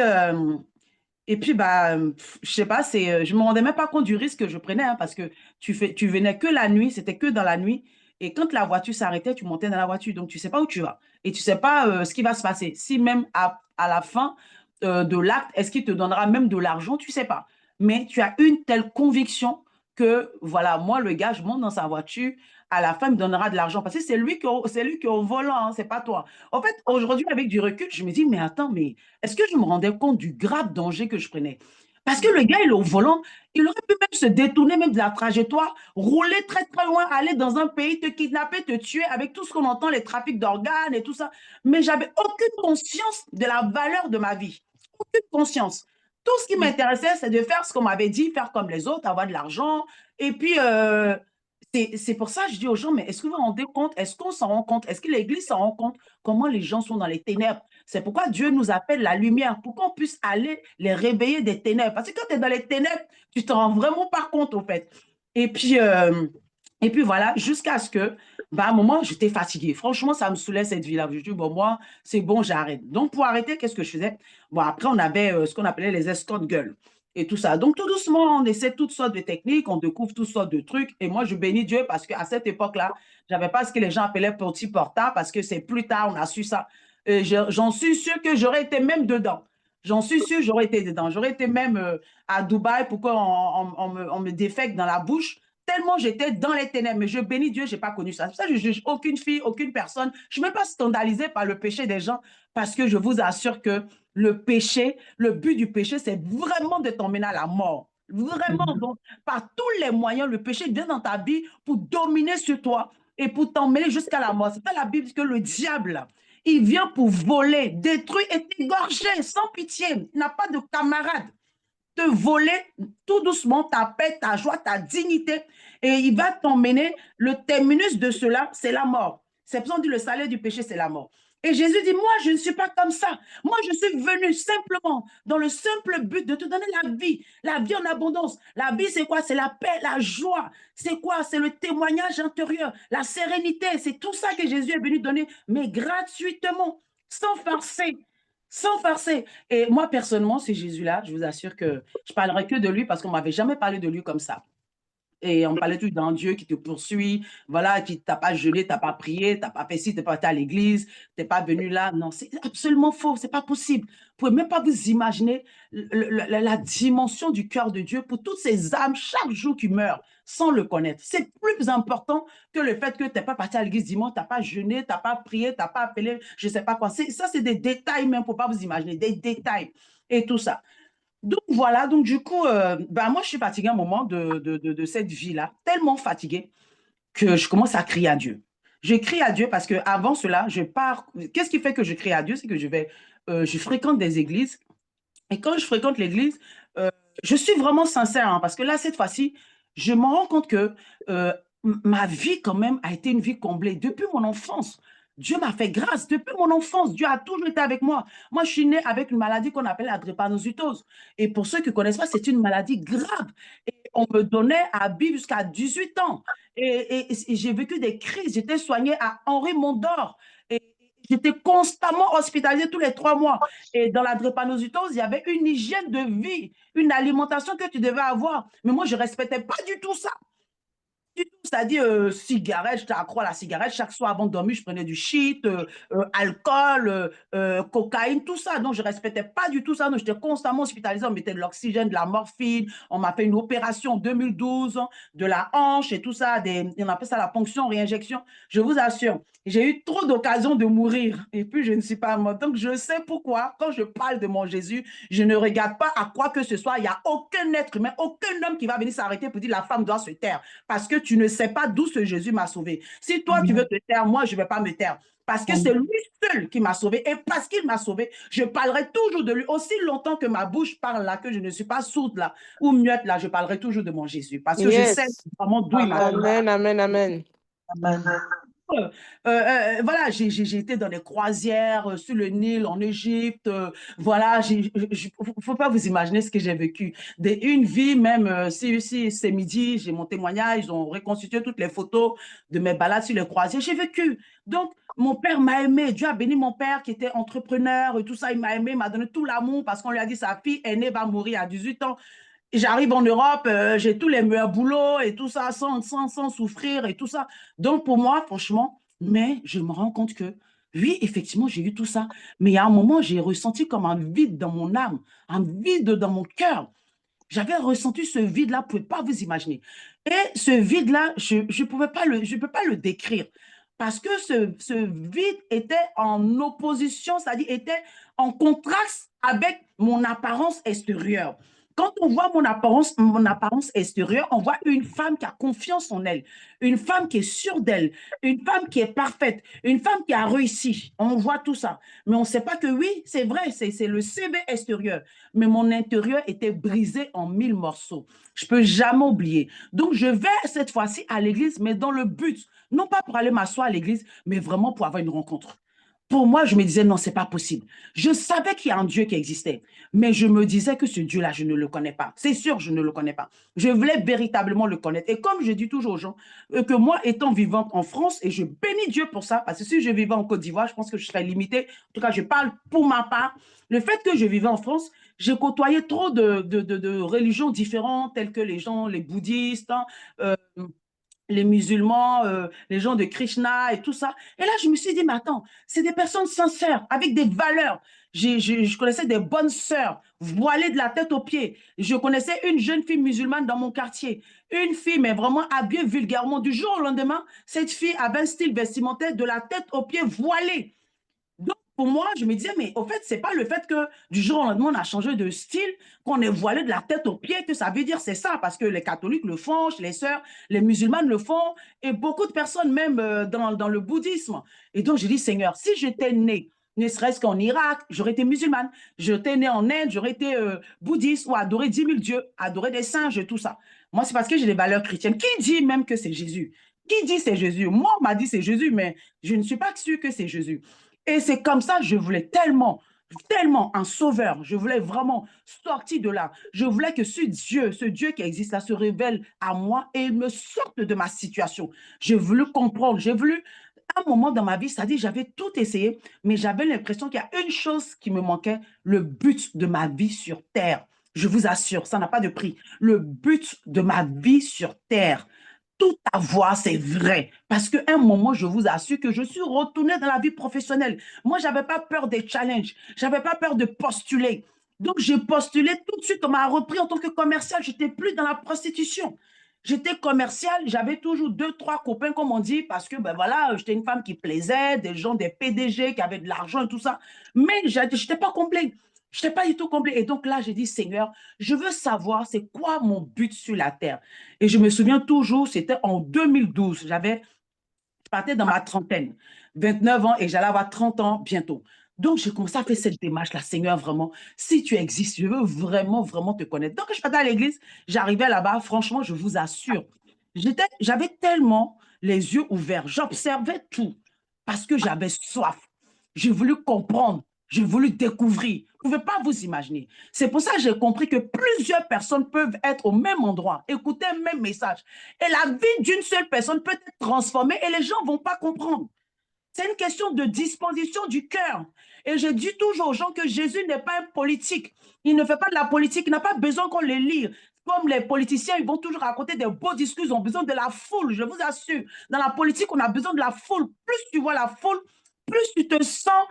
bah, je sais pas, je me rendais même pas compte du risque que je prenais, hein, parce que tu venais que la nuit, c'était que dans la nuit. Et quand la voiture s'arrêtait, tu montais dans la voiture. Donc, tu sais pas où tu vas. Et tu sais pas ce qui va se passer. Si même à la fin de l'acte, est-ce qu'il te donnera même de l'argent? Tu sais pas. Mais tu as une telle conviction que, voilà, moi, le gars, je monte dans sa voiture. À la fin, il me donnera de l'argent. Parce que c'est lui qui est au volant, hein, c'est pas toi. En fait, aujourd'hui, avec du recul, je me dis, mais attends, mais est-ce que je me rendais compte du grave danger que je prenais? Parce que le gars, il est au volant, il aurait pu même se détourner même de la trajectoire, rouler très très loin, aller dans un pays, te kidnapper, te tuer avec tout ce qu'on entend, les trafics d'organes et tout ça. Mais j'avais aucune conscience de la valeur de ma vie. Aucune conscience. Tout ce qui m'intéressait, c'est de faire ce qu'on m'avait dit, faire comme les autres, avoir de l'argent. Et puis, c'est pour ça que je dis aux gens, mais est-ce que vous vous rendez compte? Est-ce qu'on s'en rend compte? Est-ce que l'Église s'en rend compte? Comment les gens sont dans les ténèbres? C'est pourquoi Dieu nous appelle la lumière, pour qu'on puisse aller les réveiller des ténèbres. Parce que quand tu es dans les ténèbres, tu ne t'en rends vraiment pas compte, au fait. Et puis, euh, et puis voilà, jusqu'à ce que, bah, à un moment, j'étais fatiguée. Franchement, ça me saoulait cette vie-là. Je dis, bon, moi, c'est bon, j'arrête. Donc, pour arrêter, qu'est-ce que je faisais? Bon, après, on avait ce qu'on appelait les escort girls et tout ça. Donc, tout doucement, on essaie toutes sortes de techniques, on découvre toutes sortes de trucs. Et moi, je bénis Dieu parce qu'à cette époque-là, je n'avais pas ce que les gens appelaient petit portable parce que c'est plus tard, on a su ça. J'en suis sûre que j'aurais été même dedans. J'en suis sûre, j'aurais été dedans. J'aurais été même à Dubaï pour on me défecte dans la bouche. Tellement j'étais dans les ténèbres. Mais je bénis Dieu, je n'ai pas connu ça. C'est pour ça que je ne juge aucune fille, aucune personne. Je ne suis même pas scandalisée par le péché des gens parce que je vous assure que le péché, le but du péché, c'est vraiment de t'emmener à la mort. Vraiment, donc, par tous les moyens, le péché vient dans ta vie pour dominer sur toi et pour t'emmener jusqu'à la mort. C'est pas la Bible que le diable, il vient pour voler, détruire et t'égorger sans pitié. Il n'a pas de camarade. Te voler tout doucement ta paix, ta joie, ta dignité. Et il va t'emmener. Le terminus de cela, c'est la mort. C'est pour ça qu'on dit le salaire du péché, c'est la mort. Et Jésus dit, moi, je ne suis pas comme ça. Moi, je suis venu simplement dans le simple but de te donner la vie en abondance. La vie, c'est quoi? C'est la paix, la joie. C'est quoi? C'est le témoignage intérieur, la sérénité. C'est tout ça que Jésus est venu donner, mais gratuitement, sans forcer. Sans forcer. Et moi, personnellement, c'est Jésus-là, je vous assure que je parlerai que de lui parce qu'on ne m'avait jamais parlé de lui comme ça. Et on parlait tout d'un Dieu qui te poursuit, voilà, qui t'a pas jeûné, t'as pas prié, t'as pas fait ci, t'es pas été à l'église, t'es pas venu là. Non, c'est absolument faux, c'est pas possible. Vous pouvez même pas vous imaginer la dimension du cœur de Dieu pour toutes ces âmes chaque jour qui meurent sans le connaître. C'est plus important que le fait que t'es pas parti à l'église dimanche, t'as pas jeûné, t'as pas prié, t'as pas appelé, je sais pas quoi. Ça, c'est des détails même, pour pas vous imaginer, des détails et tout ça. Donc voilà, donc du coup, ben moi je suis fatiguée à un moment de cette vie-là, tellement fatiguée que je commence à crier à Dieu. Je crie à Dieu parce que avant cela, je pars. Qu'est-ce qui fait que je crie à Dieu? C'est que je fréquente des églises et quand je fréquente l'église, euh, je suis vraiment sincère hein, parce que là, cette fois-ci, je me rends compte que ma vie quand même a été une vie comblée depuis mon enfance. Dieu m'a fait grâce depuis mon enfance. Dieu a toujours été avec moi. Moi, je suis née avec une maladie qu'on appelle la drépanocytose. Et pour ceux qui ne connaissent pas, c'est une maladie grave. Et on me donnait à vivre jusqu'à 18 ans. Et j'ai vécu des crises. J'étais soignée à Henri Mondor. Et j'étais constamment hospitalisée tous les 3 mois. Et dans la drépanocytose, il y avait une hygiène de vie, une alimentation que tu devais avoir. Mais moi, je ne respectais pas du tout ça. du tout. C'est-à-dire, cigarette, j'étais accro à la cigarette. Chaque soir avant de dormir, je prenais du shit, alcool, cocaïne, tout ça. Donc, je ne respectais pas du tout ça. Donc, j'étais constamment hospitalisée. On mettait de l'oxygène, de la morphine. On m'a fait une opération en 2012 de la hanche et tout ça. On appelle ça la ponction, réinjection. Je vous assure, j'ai eu trop d'occasions de mourir. Et puis, je ne suis pas morte. Donc, je sais pourquoi, quand je parle de mon Jésus, je ne regarde pas à quoi que ce soit. Il n'y a aucun être humain, aucun homme qui va venir s'arrêter pour dire la femme doit se taire. Parce que tu ne sais pas d'où ce Jésus m'a sauvé. Si toi, tu veux te taire, moi, je ne vais pas me taire. Parce que c'est lui seul qui m'a sauvé. Et parce qu'il m'a sauvé, je parlerai toujours de lui. Aussi longtemps que ma bouche parle là, que je ne suis pas sourde là, ou muette là, je parlerai toujours de mon Jésus. Parce que je sais Yes. vraiment d'où il m'a sauvé. Amen, amen, amen. Amen. Voilà, j'ai été dans des croisières sur le Nil, en Égypte. Voilà, faut pas vous imaginer ce que j'ai vécu. Une vie, même si c'est midi, j'ai mon témoignage, ils ont reconstitué toutes les photos de mes balades sur les croisières. J'ai vécu. Donc, mon père m'a aimé. Dieu a béni mon père qui était entrepreneur et tout ça. Il m'a aimé, m'a donné tout l'amour parce qu'on lui a dit sa fille aînée va mourir à 18 ans. J'arrive en Europe, j'ai tous les meilleurs boulots et tout ça sans souffrir et tout ça. Donc, pour moi, franchement, mais je me rends compte que, oui, effectivement, j'ai eu tout ça. Mais il y a un moment, j'ai ressenti comme un vide dans mon âme, un vide dans mon cœur. J'avais ressenti ce vide-là, vous ne pouvez pas vous imaginer. Et ce vide-là, je ne peux pas le décrire. Parce que ce vide était en opposition, c'est-à-dire était en contraste avec mon apparence extérieure. Quand on voit mon apparence extérieure, on voit une femme qui a confiance en elle, une femme qui est sûre d'elle, une femme qui est parfaite, une femme qui a réussi. On voit tout ça. Mais on ne sait pas que oui, c'est vrai, c'est le CV extérieur. Mais mon intérieur était brisé en 1000 morceaux. Je ne peux jamais oublier. Donc, je vais cette fois-ci à l'église, mais dans le but, non pas pour aller m'asseoir à l'église, mais vraiment pour avoir une rencontre. Pour moi, je me disais, non, c'est pas possible. Je savais qu'il y a un Dieu qui existait, mais je me disais que ce Dieu-là, je ne le connais pas. C'est sûr, je ne le connais pas. Je voulais véritablement le connaître. Et comme je dis toujours aux gens, que moi, étant vivante en France, et je bénis Dieu pour ça, parce que si je vivais en Côte d'Ivoire, je pense que je serais limitée. En tout cas, je parle pour ma part. Le fait que je vivais en France, j'ai côtoyé trop de religions différentes, telles que les gens, les bouddhistes, hein, les musulmans, les gens de Krishna et tout ça. Et là, je me suis dit, mais attends, c'est des personnes sincères, avec des valeurs. Je connaissais des bonnes sœurs, voilées de la tête aux pieds. Je connaissais une jeune fille musulmane dans mon quartier. Une fille, mais vraiment habillée vulgairement. Du jour au lendemain, cette fille avait un style vestimentaire de la tête aux pieds voilée. Donc, pour moi, je me disais, mais au fait, c'est pas le fait que du jour au lendemain, on a changé de style, qu'on est voilé de la tête aux pieds, que ça veut dire c'est ça, parce que les catholiques le font, les sœurs, les musulmanes le font, et beaucoup de personnes, même dans le bouddhisme. Et donc, j'ai dit, Seigneur, si j'étais née, ne serait-ce qu'en Irak, j'aurais été musulmane. J'étais née en Inde, j'aurais été bouddhiste ou adorer 10 000 dieux, adorer des singes et tout ça. Moi, c'est parce que j'ai des valeurs chrétiennes. Qui dit même que c'est Jésus? Qui dit c'est Jésus? Moi, on m'a dit c'est Jésus, mais je ne suis pas sûre que c'est Jésus. Et c'est comme ça, je voulais tellement un sauveur. Je voulais vraiment sortir de là. Je voulais que ce Dieu qui existe là, se révèle à moi et me sorte de ma situation. J'ai voulu comprendre. J'ai voulu, un moment dans ma vie, c'est-à-dire j'avais tout essayé, mais j'avais l'impression qu'il y a une chose qui me manquait, le but de ma vie sur terre. Je vous assure, ça n'a pas de prix. Le but de ma vie sur terre, tout avoir, c'est vrai. Parce qu'à un moment, je vous assure que je suis retournée dans la vie professionnelle. Moi, je n'avais pas peur des challenges. Je n'avais pas peur de postuler. Donc, j'ai postulé tout de suite. On m'a repris en tant que commercial. Je n'étais plus dans la prostitution. J'étais commercial. J'avais toujours 2, 3 copains, comme on dit, parce que, ben voilà, j'étais une femme qui plaisait, des gens, des PDG qui avaient de l'argent et tout ça. Mais je n'étais pas complet. Je n'étais pas du tout complet. Et donc là, j'ai dit, Seigneur, je veux savoir c'est quoi mon but sur la terre. Et je me souviens toujours, c'était en 2012. Je partais dans ma trentaine, 29 ans, et j'allais avoir 30 ans bientôt. Donc, j'ai commencé à faire cette démarche-là, Seigneur, vraiment, si tu existes, je veux vraiment, vraiment te connaître. Donc, je partais à l'église, j'arrivais là-bas, franchement, je vous assure, j'avais tellement les yeux ouverts, j'observais tout, parce que j'avais soif. J'ai voulu comprendre, j'ai voulu découvrir. Vous ne pouvez pas vous imaginer. C'est pour ça que j'ai compris que plusieurs personnes peuvent être au même endroit, écouter un même message. Et la vie d'une seule personne peut être transformée et les gens ne vont pas comprendre. C'est une question de disposition du cœur. Et je dis toujours aux gens que Jésus n'est pas un politique. Il ne fait pas de la politique, il n'a pas besoin qu'on le lise. comme les politiciens, ils vont toujours raconter des beaux discours, ils ont besoin de la foule, je vous assure. Dans la politique, on a besoin de la foule. Plus tu vois la foule, plus tu te sens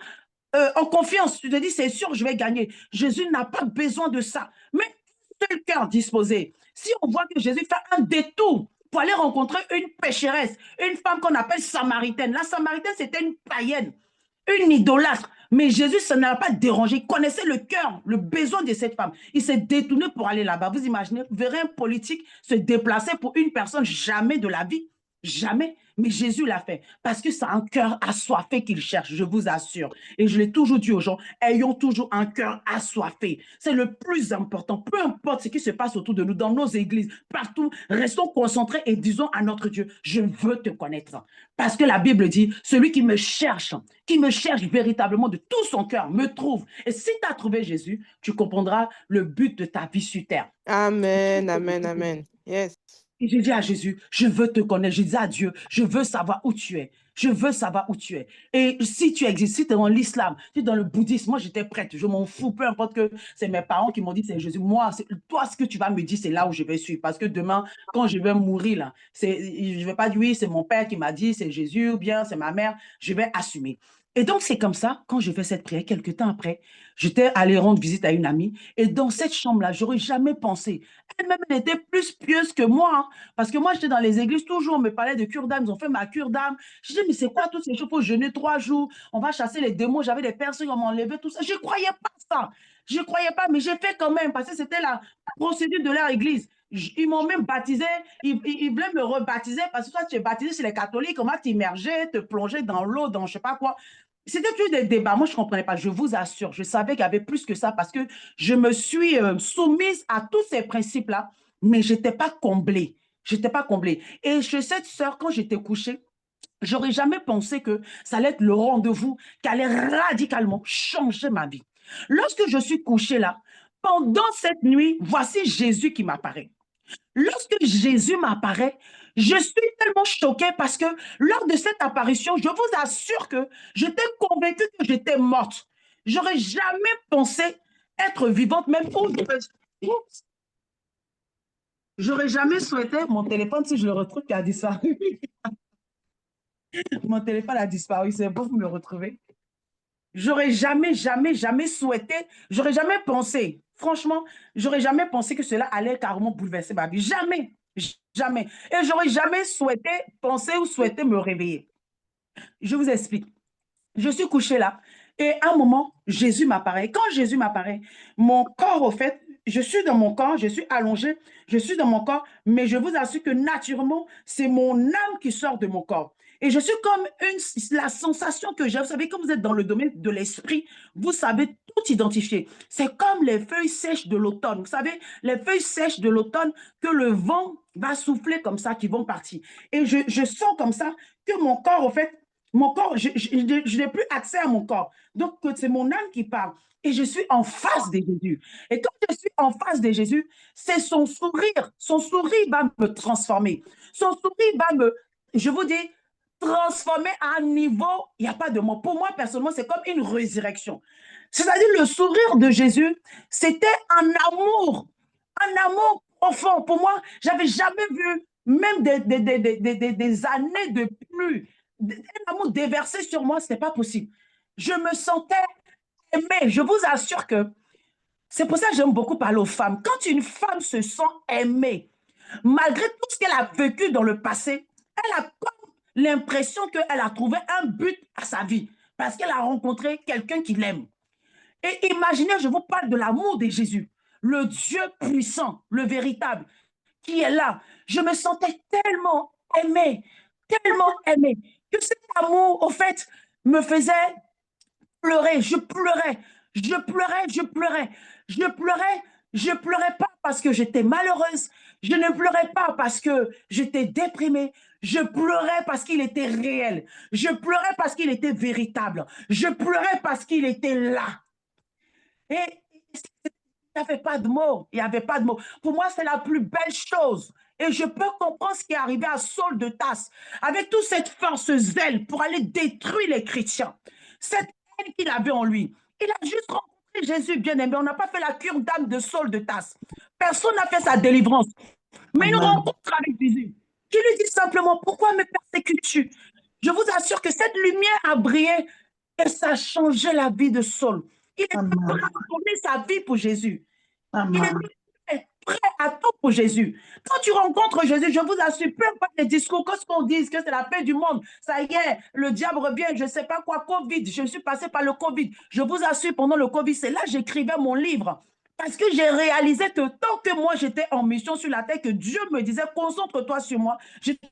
en confiance. Tu te dis, c'est sûr, je vais gagner. Jésus n'a pas besoin de ça. Mais seul cœur disposé. Si on voit que Jésus fait un détour pour aller rencontrer une pécheresse, une femme qu'on appelle samaritaine. La samaritaine, c'était une païenne, une idolâtre. Mais Jésus, ça ne l'a pas dérangé. Il connaissait le cœur, le besoin de cette femme. Il s'est détourné pour aller là-bas. Vous imaginez, vous verrez un politique se déplacer pour une personne, jamais de la vie. Jamais. Mais Jésus l'a fait parce que c'est un cœur assoiffé qu'il cherche, je vous assure. Et je l'ai toujours dit aux gens, ayons toujours un cœur assoiffé. C'est le plus important. Peu importe ce qui se passe autour de nous, dans nos églises, partout, restons concentrés et disons à notre Dieu, je veux te connaître. Parce que la Bible dit, celui qui me cherche véritablement de tout son cœur, me trouve. Et si tu as trouvé Jésus, tu comprendras le but de ta vie sur terre. Amen, amen, amen. Yes. Et j'ai dit à Jésus, je veux te connaître. J'ai dit à Dieu, je veux savoir où tu es. Je veux savoir où tu es. Et si tu existes, si tu es dans l'islam, si tu es dans le bouddhisme, moi j'étais prête. Je m'en fous, peu importe que c'est mes parents qui m'ont dit c'est Jésus. Moi, toi, ce que tu vas me dire, c'est là où je vais suivre. Parce que demain, quand je vais mourir, là, je ne vais pas dire oui, c'est mon père qui m'a dit, c'est Jésus, ou bien c'est ma mère. Je vais assumer. Et donc, c'est comme ça, quand je fais cette prière, quelques temps après, j'étais allée rendre visite à une amie. Et dans cette chambre-là, j'aurais jamais pensé. Elle-même, elle était plus pieuse que moi. Hein, parce que moi, j'étais dans les églises, toujours, on me parlait de cure d'âme. Ils ont fait ma cure d'âme. Je disais, mais c'est quoi toutes ces choses? Il faut jeûner 3 jours. On va chasser les démons. J'avais des personnes qui m'ont enlevé tout ça. Je ne croyais pas ça. Je ne croyais pas, mais j'ai fait quand même. Parce que c'était la procédure de leur église. Ils m'ont même baptisé. Ils voulaient me rebaptiser parce que toi, tu es baptisé chez les catholiques. Comment t'immerger, te plonger dans l'eau, dans je ne sais pas quoi. C'était toujours des débats. Moi, je ne comprenais pas. Je vous assure, je savais qu'il y avait plus que ça parce que je me suis soumise à tous ces principes-là, mais je n'étais pas comblée. Je n'étais pas comblée. Et chez cette sœur, quand j'étais couchée, j'aurais jamais pensé que ça allait être le rendez-vous qui allait radicalement changer ma vie. Lorsque je suis couchée là, pendant cette nuit, voici Jésus qui m'apparaît. Lorsque Jésus m'apparaît, je suis tellement choquée parce que lors de cette apparition, je vous assure que j'étais convaincue que j'étais morte. J'aurais jamais pensé être vivante, même pour... J'aurais jamais souhaité... Mon téléphone, si je le retrouve, qui a dit ça. Mon téléphone a disparu, c'est bon, vous me le retrouvez. J'aurais jamais souhaité, j'aurais jamais pensé, franchement, j'aurais jamais pensé que cela allait carrément bouleverser ma vie. Jamais, jamais. Et j'aurais jamais souhaité penser ou souhaité me réveiller. Je vous explique. Je suis couchée là et à un moment, Jésus m'apparaît. Quand Jésus m'apparaît, mon corps, au fait, je suis dans mon corps, je suis allongée, je suis dans mon corps, mais je vous assure que naturellement, c'est mon âme qui sort de mon corps. Et je suis comme la sensation que j'ai. Vous savez, quand vous êtes dans le domaine de l'esprit, vous savez tout identifier. C'est comme les feuilles sèches de l'automne. Vous savez, les feuilles sèches de l'automne que le vent va souffler comme ça, qui vont partir. Et je sens comme ça que mon corps, au fait, mon corps, je n'ai plus accès à mon corps. Donc, c'est mon âme qui parle. Et je suis en face de Jésus. Et quand je suis en face de Jésus, c'est son sourire. Son sourire va me transformer. Son sourire va me, je vous dis, transformer à un niveau, il n'y a pas de mot. Pour moi, personnellement, c'est comme une résurrection. C'est-à-dire, le sourire de Jésus, c'était un amour profond. Pour moi, je n'avais jamais vu, même des années de pluie, un amour déversé sur moi, ce n'est pas possible. Je me sentais aimée. Je vous assure que c'est pour ça que j'aime beaucoup parler aux femmes. Quand une femme se sent aimée, malgré tout ce qu'elle a vécu dans le passé, elle a comme l'impression qu'elle a trouvé un but à sa vie parce qu'elle a rencontré quelqu'un qui l'aime. Et imaginez, je vous parle de l'amour de Jésus, le Dieu puissant, le véritable, qui est là. Je me sentais tellement aimée, que cet amour, au fait, me faisait pleurer. Je pleurais pas parce que j'étais malheureuse. Je ne pleurais pas parce que j'étais déprimée. Je pleurais parce qu'il était réel. Je pleurais parce qu'il était véritable. Je pleurais parce qu'il était là. Et il n'y avait pas de mots. Il n'y avait pas de mots. Pour moi, c'est la plus belle chose. Et je peux comprendre ce qui est arrivé à Saul de Tarse, avec toute cette force zèle pour aller détruire les chrétiens. Cette haine qu'il avait en lui. Il a juste rencontré Jésus, bien-aimé, on n'a pas fait la cure d'âme de Saul de Tasse. Personne n'a fait sa délivrance. Mais une Amen. rencontre avec Jésus, qui lui dit simplement, pourquoi me persécutes-tu? Je vous assure que cette lumière a brillé et ça a changé la vie de Saul. Il était prêt Amen. à donner sa vie pour Jésus. Il Amen. était prêt à tout pour Jésus. Quand tu rencontres Jésus, je vous assure, peu importe les discours, qu'est-ce qu'on dise, que c'est la paix du monde, ça y est, le diable revient, je ne sais pas quoi, Covid, je suis passé par le Covid. Je vous assure, pendant le Covid, c'est là que j'écrivais mon livre. Parce que j'ai réalisé que tant que moi j'étais en mission sur la terre, que Dieu me disait, concentre-toi sur moi, j'étais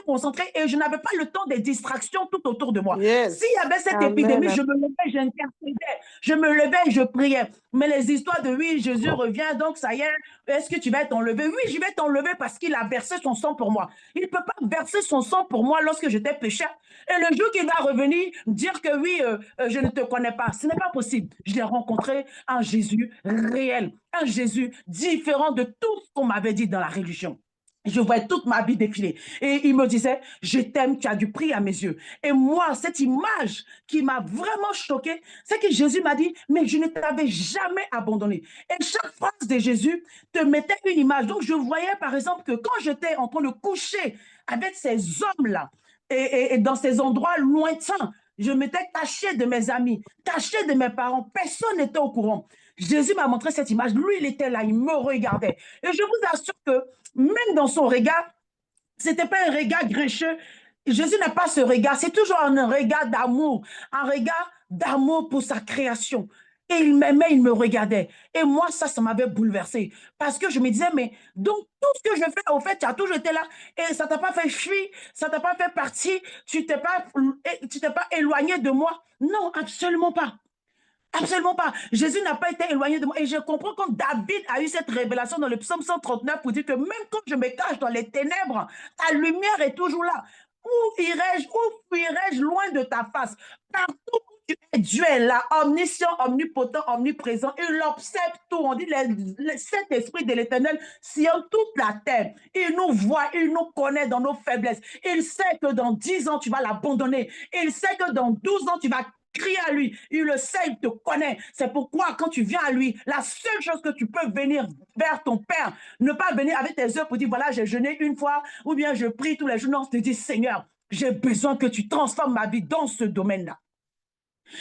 concentrée et je n'avais pas le temps des distractions tout autour de moi. Yes. S'il y avait cette Amen. épidémie, je me levais, j'intercédais, je me levais, je priais. Mais les histoires de oui, Jésus revient, donc ça y est, est-ce que tu vas être enlevé? Oui, je vais t'enlever parce qu'il a versé son sang pour moi. Il ne peut pas verser son sang pour moi lorsque j'étais pécheur. Et le jour qu'il va revenir, dire que oui, je ne te connais pas, ce n'est pas possible. Je l'ai rencontré un Jésus réel, un Jésus différent de tout ce qu'on m'avait dit dans la religion. Je voyais toute ma vie défiler. Et il me disait, je t'aime, tu as du prix à mes yeux. Et moi, cette image qui m'a vraiment choquée, c'est que Jésus m'a dit, mais je ne t'avais jamais abandonné. Et chaque phrase de Jésus te mettait une image. Donc, je voyais, par exemple, que quand j'étais en train de coucher avec ces hommes-là, et dans ces endroits lointains, je m'étais caché de mes amis, caché de mes parents. Personne n'était au courant. Jésus m'a montré cette image. Lui, il était là, il me regardait. Et je vous assure que même dans son regard, ce n'était pas un regard grincheux. Jésus n'a pas ce regard. C'est toujours un regard d'amour pour sa création. Et il m'aimait, il me regardait. Et moi, ça m'avait bouleversé. Parce que je me disais, mais donc tout ce que je fais, au fait, tu as toujours été là. Et ça ne t'a pas fait fuir, ça ne t'a pas fait partie, tu t'es pas éloigné de moi. Non, absolument pas. Absolument pas. Jésus n'a pas été éloigné de moi. Et je comprends quand David a eu cette révélation dans le psaume 139 pour dire que même quand je me cache dans les ténèbres, ta lumière est toujours là. Où fuirais-je loin de ta face? Partout où tu es, Dieu est là, omniscient, omnipotent, omniprésent. Il observe tout. On dit, cet esprit de l'Éternel sillonne toute la terre. Il nous voit, il nous connaît dans nos faiblesses. Il sait que dans 10 ans, tu vas l'abandonner. Il sait que dans 12 ans, tu vas crie à lui, il le sait, il te connaît. C'est pourquoi quand tu viens à lui, la seule chose que tu peux venir vers ton Père, ne pas venir avec tes œuvres pour dire, voilà, j'ai jeûné une fois, ou bien je prie tous les jours. Non, te dis, Seigneur, j'ai besoin que tu transformes ma vie dans ce domaine-là.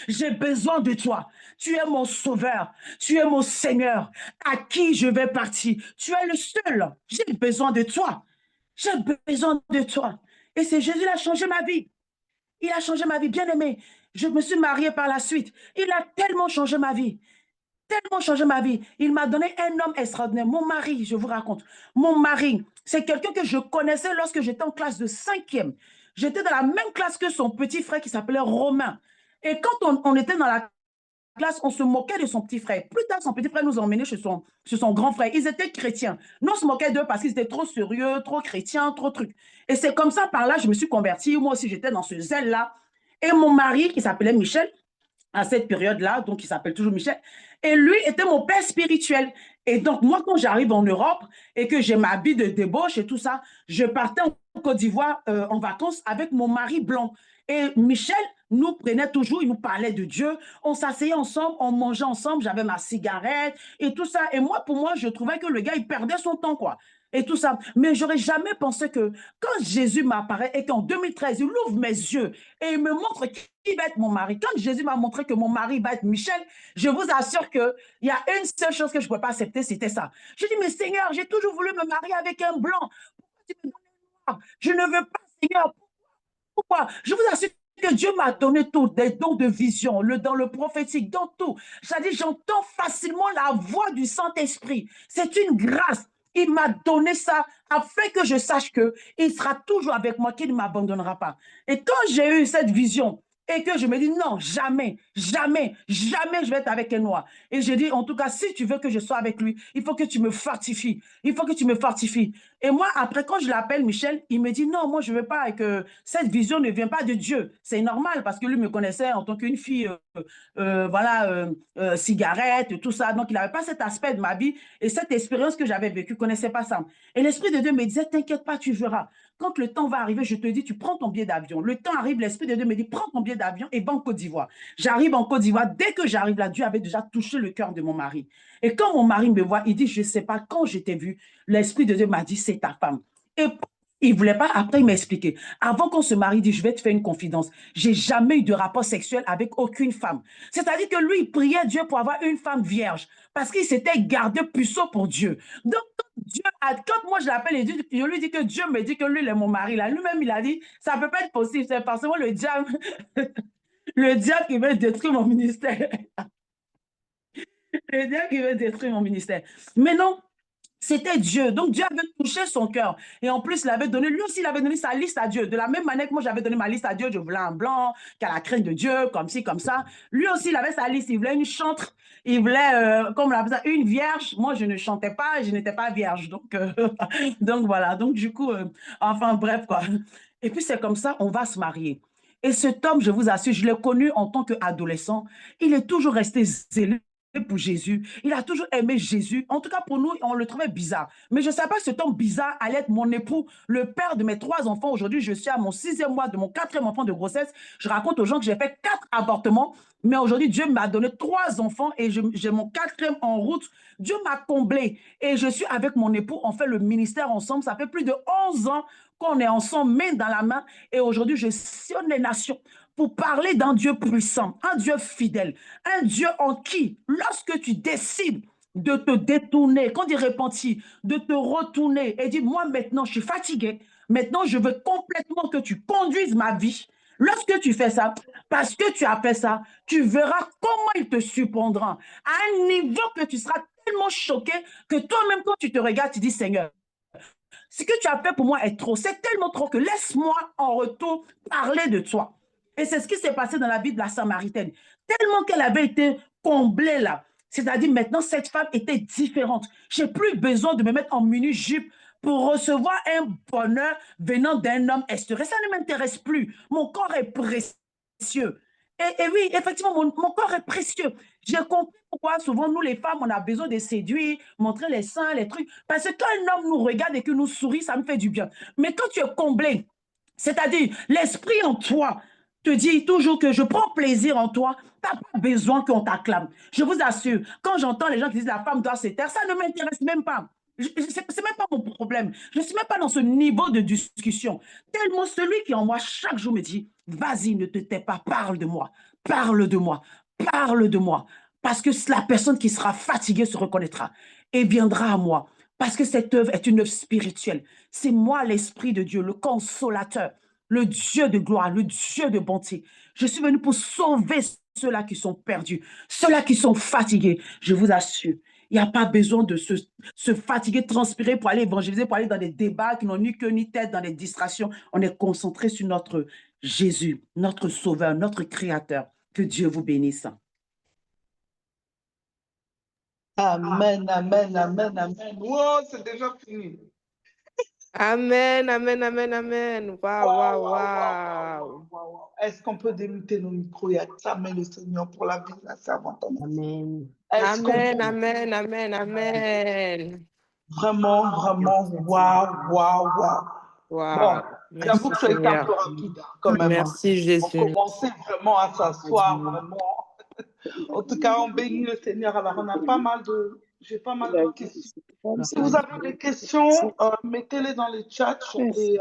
J'ai besoin de toi. Tu es mon sauveur. Tu es mon Seigneur. À qui je vais partir? Tu es le seul. J'ai besoin de toi. J'ai besoin de toi. Et c'est Jésus qui a changé ma vie. Il a changé ma vie, bien aimé. Je me suis mariée par la suite. Il a tellement changé ma vie. Tellement changé ma vie. Il m'a donné un homme extraordinaire. Mon mari, je vous raconte. Mon mari, c'est quelqu'un que je connaissais lorsque j'étais en classe de 5e. J'étais dans la même classe que son petit frère qui s'appelait Romain. Et quand on était dans la classe, on se moquait de son petit frère. Plus tard, son petit frère nous a emmenés chez son grand frère. Ils étaient chrétiens. Nous, on se moquait d'eux parce qu'ils étaient trop sérieux, trop chrétiens, trop trucs. Et c'est comme ça, par là, je me suis convertie. Moi aussi, j'étais dans ce zèle-là. Et mon mari, qui s'appelait Michel, à cette période-là, donc il s'appelle toujours Michel, et lui était mon père spirituel. Et donc, moi, quand j'arrive en Europe et que j'ai ma vie de débauche et tout ça, je partais en Côte d'Ivoire en vacances avec mon mari blanc. Et Michel nous prenait toujours, il nous parlait de Dieu, on s'asseyait ensemble, on mangeait ensemble, j'avais ma cigarette et tout ça. Et moi, pour moi, je trouvais que le gars, il perdait son temps, quoi. Et tout ça. Mais j'aurais jamais pensé que quand Jésus m'apparaît et qu'en 2013, il ouvre mes yeux et il me montre qui va être mon mari. Quand Jésus m'a montré que mon mari va être Michel, je vous assure qu'il y a une seule chose que je ne pouvais pas accepter, c'était ça. Je dis, mais Seigneur, j'ai toujours voulu me marier avec un blanc. Pourquoi tu me donnes un noir? Je ne veux pas, Seigneur. Pourquoi? Je vous assure que Dieu m'a donné tout, des dons de vision, dans le prophétique, dans tout. C'est-à-dire, j'entends facilement la voix du Saint-Esprit. C'est une grâce. Il m'a donné ça afin que je sache qu'il sera toujours avec moi, qu'il ne m'abandonnera pas. Et quand j'ai eu cette vision et que je me dis non, jamais, jamais, jamais je vais être avec un noir. Et j'ai dit, en tout cas, si tu veux que je sois avec lui, il faut que tu me fortifies. Il faut que tu me fortifies. Et moi, après, quand je l'appelle Michel, il me dit non, moi, je ne veux pas et que cette vision ne vient pas de Dieu. C'est normal parce que lui me connaissait en tant qu'une fille, cigarette, tout ça. Donc, il n'avait pas cet aspect de ma vie et cette expérience que j'avais vécue, il ne connaissait pas ça. Et l'Esprit de Dieu me disait, t'inquiète pas, tu verras. quand le temps va arriver, je te dis, tu prends ton billet d'avion. Le temps arrive, l'Esprit de Dieu me dit, prends ton billet d'avion et va en Côte d'Ivoire. J'arrive en Côte d'Ivoire. Dès que j'arrive là, Dieu avait déjà touché le cœur de mon mari. Et quand mon mari me voit, il dit, je ne sais pas, quand je t'ai vu, l'Esprit de Dieu m'a dit, c'est ta femme. Et il ne voulait pas, après il m'a expliqué. Avant qu'on se marie, il dit, je vais te faire une confidence. J'ai jamais eu de rapport sexuel avec aucune femme. C'est-à-dire que lui, il priait Dieu pour avoir une femme vierge parce qu'il s'était gardé puceau pour Dieu. Donc, quand moi je l'appelle et je lui dis que Dieu me dit que lui, il est mon mari, là, lui-même, il a dit, ça ne peut pas être possible, c'est forcément le diable, le diable qui veut détruire mon ministère. Le diable qui veut détruire mon ministère. Mais non, c'était Dieu. Donc, Dieu avait touché son cœur. Et en plus, il avait donné, lui aussi, il avait donné sa liste à Dieu. De la même manière que moi, j'avais donné ma liste à Dieu, je voulais un blanc, qui a la crainte de Dieu, comme ci, comme ça. Lui aussi, il avait sa liste. Il voulait une chantre. Il voulait, comme on l'appelle ça, une vierge. Moi, je ne chantais pas, je n'étais pas vierge. Donc, donc voilà. Donc, du coup, enfin, bref, quoi. Et puis, c'est comme ça, on va se marier. Et cet homme, je vous assure, je l'ai connu en tant qu'adolescent. Il est toujours resté zélé pour Jésus. Il a toujours aimé Jésus. En tout cas, pour nous, on le trouvait bizarre. Mais je ne savais pas que cet homme bizarre allait être mon époux, le père de mes 3 enfants. Aujourd'hui, je suis à mon 6e mois de mon 4e enfant de grossesse. Je raconte aux gens que j'ai fait 4 avortements. Mais aujourd'hui, Dieu m'a donné 3 enfants et j'ai mon 4e en route. Dieu m'a comblé. Et je suis avec mon époux. On fait le ministère ensemble. Ça fait plus de 11 ans qu'on est ensemble, main dans la main. Et aujourd'hui, je sillonne les nations pour parler d'un Dieu puissant, un Dieu fidèle, un Dieu en qui, lorsque tu décides de te détourner, quand il repentit, de te retourner et dire, moi maintenant, je suis fatigué, maintenant, je veux complètement que tu conduises ma vie. Lorsque tu fais ça, parce que tu as fait ça, tu verras comment il te surprendra à un niveau que tu seras tellement choqué que toi-même, quand tu te regardes, tu dis, Seigneur, ce que tu as fait pour moi est trop, c'est tellement trop que laisse-moi en retour parler de toi. Et c'est ce qui s'est passé dans la vie de la Samaritaine. Tellement qu'elle avait été comblée là. C'est-à-dire maintenant, cette femme était différente. Je n'ai plus besoin de me mettre en mini-jupe pour recevoir un bonheur venant d'un homme esthuré. Ça ne m'intéresse plus. Mon corps est précieux. Et oui, effectivement, mon corps est précieux. J'ai compris pourquoi souvent, nous, les femmes, on a besoin de séduire, montrer les seins, les trucs. Parce que quand un homme nous regarde et que nous sourit, ça me fait du bien. Mais quand tu es comblé, c'est-à-dire l'esprit en toi te dit toujours que je prends plaisir en toi, tu n'as pas besoin qu'on t'acclame. Je vous assure, quand j'entends les gens qui disent la femme doit se taire, ça ne m'intéresse même pas. Ce n'est même pas mon problème. Je ne suis même pas dans ce niveau de discussion. Tellement celui qui en moi chaque jour me dit, vas-y, ne te tais pas, parle de moi, parle de moi, parle de moi. Parce que la personne qui sera fatiguée se reconnaîtra et viendra à moi. Parce que cette œuvre est une œuvre spirituelle. C'est moi l'Esprit de Dieu, le consolateur, le Dieu de gloire, le Dieu de bonté. Je suis venu pour sauver ceux-là qui sont perdus, ceux-là qui sont fatigués. Je vous assure, il n'y a pas besoin de se fatiguer, transpirer pour aller évangéliser, pour aller dans des débats qui n'ont ni queue ni tête, dans des distractions. On est concentré sur notre Jésus, notre Sauveur, notre Créateur. Que Dieu vous bénisse. Amen, amen, amen, amen. Wow, c'est déjà fini. Amen, amen, amen, amen. Waouh, waouh, waouh. Est-ce qu'on peut démuter nos micros et acclamer le Seigneur pour la vie de la servante? Amen. Amen, amen, amen, amen. Vraiment, vraiment, waouh, waouh, waouh. Wow. Bon, j'avoue que ça a été un peu rapide quand même. Merci Jésus. On commençait vraiment à s'asseoir, vraiment. En tout cas, on bénit le Seigneur. Alors, on a pas mal de... J'ai pas mal de questions. Si vous avez des questions, mettez-les dans les chats et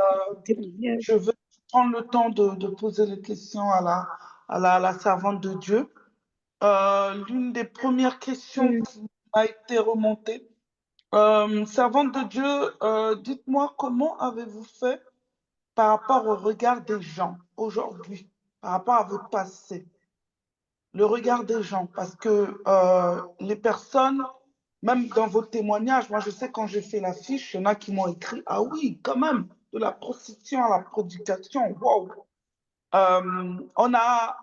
je vais prendre le temps de poser les questions à la servante de Dieu. L'une des premières questions qui m'a été remontée, servante de Dieu, dites-moi comment avez-vous fait par rapport au regard des gens aujourd'hui, par rapport à votre passé, le regard des gens, parce que les personnes, même dans vos témoignages, moi je sais quand j'ai fait l'affiche, il y en a qui m'ont écrit, ah oui, quand même, de la prostitution à la prédication, waouh. On a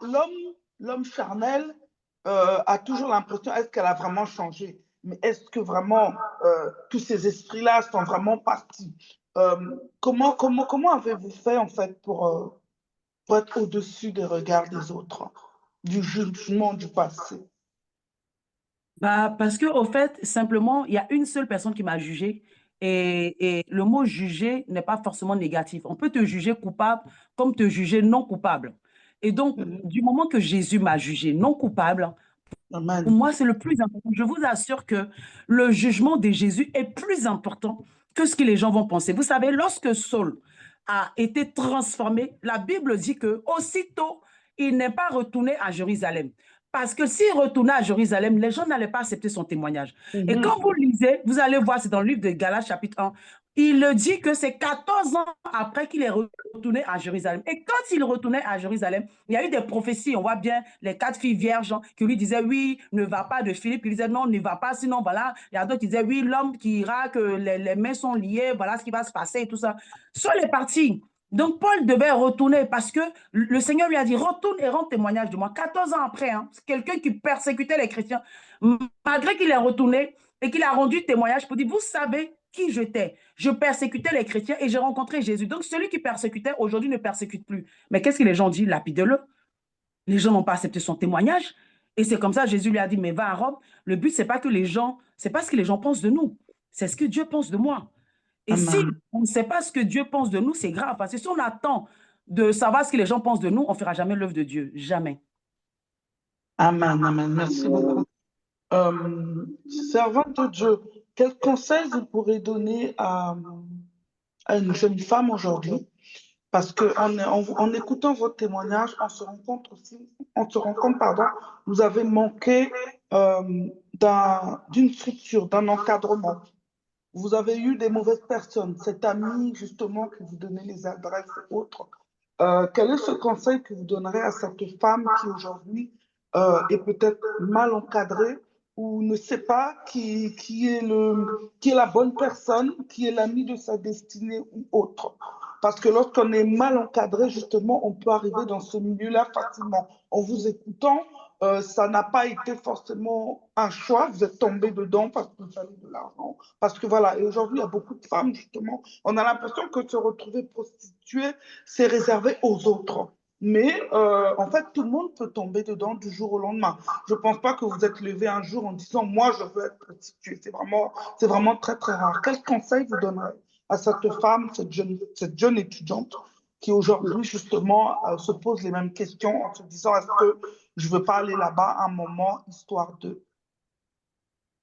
l'homme charnel a toujours l'impression, est-ce qu'elle a vraiment changé? Mais est-ce que vraiment tous ces esprits-là sont vraiment partis? Comment avez-vous fait en fait pour être au-dessus des regards des autres, du jugement du passé? Bah, parce que, au fait, simplement, il y a une seule personne qui m'a jugée Et le mot juger n'est pas forcément négatif. On peut te juger coupable comme te juger non coupable. Et donc, du moment que Jésus m'a jugé non coupable, pour Amen. moi, c'est le plus important. Je vous assure que le jugement de Jésus est plus important que ce que les gens vont penser. Vous savez, lorsque Saul a été transformé, la Bible dit que aussitôt, il n'est pas retourné à Jérusalem. Parce que s'il retournait à Jérusalem, les gens n'allaient pas accepter son témoignage. Et quand vous lisez, vous allez voir, c'est dans le livre de Galates, chapitre 1, il le dit que c'est 14 ans après qu'il est retourné à Jérusalem. Et quand il retournait à Jérusalem, il y a eu des prophéties. On voit bien les 4 filles vierges qui lui disaient, oui, ne va pas, de Philippe. Il disait, non, ne va pas, sinon, voilà. Il y a d'autres qui disaient, oui, l'homme qui ira, que les mains sont liées, voilà ce qui va se passer et tout ça. Saul est parti. Donc, Paul devait retourner parce que le Seigneur lui a dit, retourne et rends témoignage de moi. 14 ans après, hein, c'est quelqu'un qui persécutait les chrétiens. Malgré qu'il est retourné et qu'il a rendu témoignage pour dire, vous savez qui j'étais. Je persécutais les chrétiens et j'ai rencontré Jésus. Donc, celui qui persécutait, aujourd'hui, ne persécute plus. Mais qu'est-ce que les gens disent? Lapide-le. Les gens n'ont pas accepté son témoignage. Et c'est comme ça, Jésus lui a dit, mais va à Rome. Le but, c'est pas que les gens, c'est pas ce que les gens pensent de nous. C'est ce que Dieu pense de moi. Et si on ne sait pas ce que Dieu pense de nous, c'est grave. Parce que si on attend de savoir ce que les gens pensent de nous, on ne fera jamais l'œuvre de Dieu. Jamais. Amen, amen. Merci beaucoup. Servante de Dieu, quel conseil vous pourrez donner à une jeune femme aujourd'hui? Parce que en écoutant votre témoignage, on se rend compte aussi, pardon, vous avez manqué d'une structure, d'un encadrement. Vous avez eu des mauvaises personnes, cet ami justement qui vous donnait les adresses et autres. Quel est ce conseil que vous donnerez à cette femme qui aujourd'hui est peut-être mal encadrée ou ne sait pas qui est la bonne personne, qui est l'ami de sa destinée ou autre? Parce que lorsqu'on est mal encadré, justement, on peut arriver dans ce milieu-là facilement. En vous écoutant, ça n'a pas été forcément un choix, vous êtes tombé dedans parce que vous fallait de l'argent. Parce que voilà, et aujourd'hui, il y a beaucoup de femmes, justement, on a l'impression que se retrouver prostituée, c'est réservé aux autres. Mais en fait, tout le monde peut tomber dedans du jour au lendemain. Je ne pense pas que vous êtes levé un jour en disant, moi, je veux être prostituée. C'est vraiment très, très rare. Quel conseil vous donnerez à cette femme, cette jeune étudiante qui aujourd'hui, justement, se pose les mêmes questions en se disant, est-ce que je ne veux pas aller là-bas un moment, histoire de...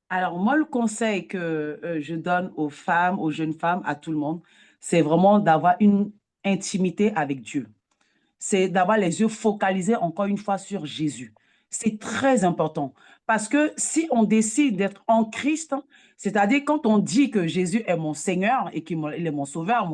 Alors, moi, le conseil que je donne aux femmes, aux jeunes femmes, à tout le monde, c'est vraiment d'avoir une intimité avec Dieu. C'est d'avoir les yeux focalisés encore une fois sur Jésus. C'est très important parce que si on décide d'être en Christ, c'est-à-dire quand on dit que Jésus est mon Seigneur et qu'il est mon Sauveur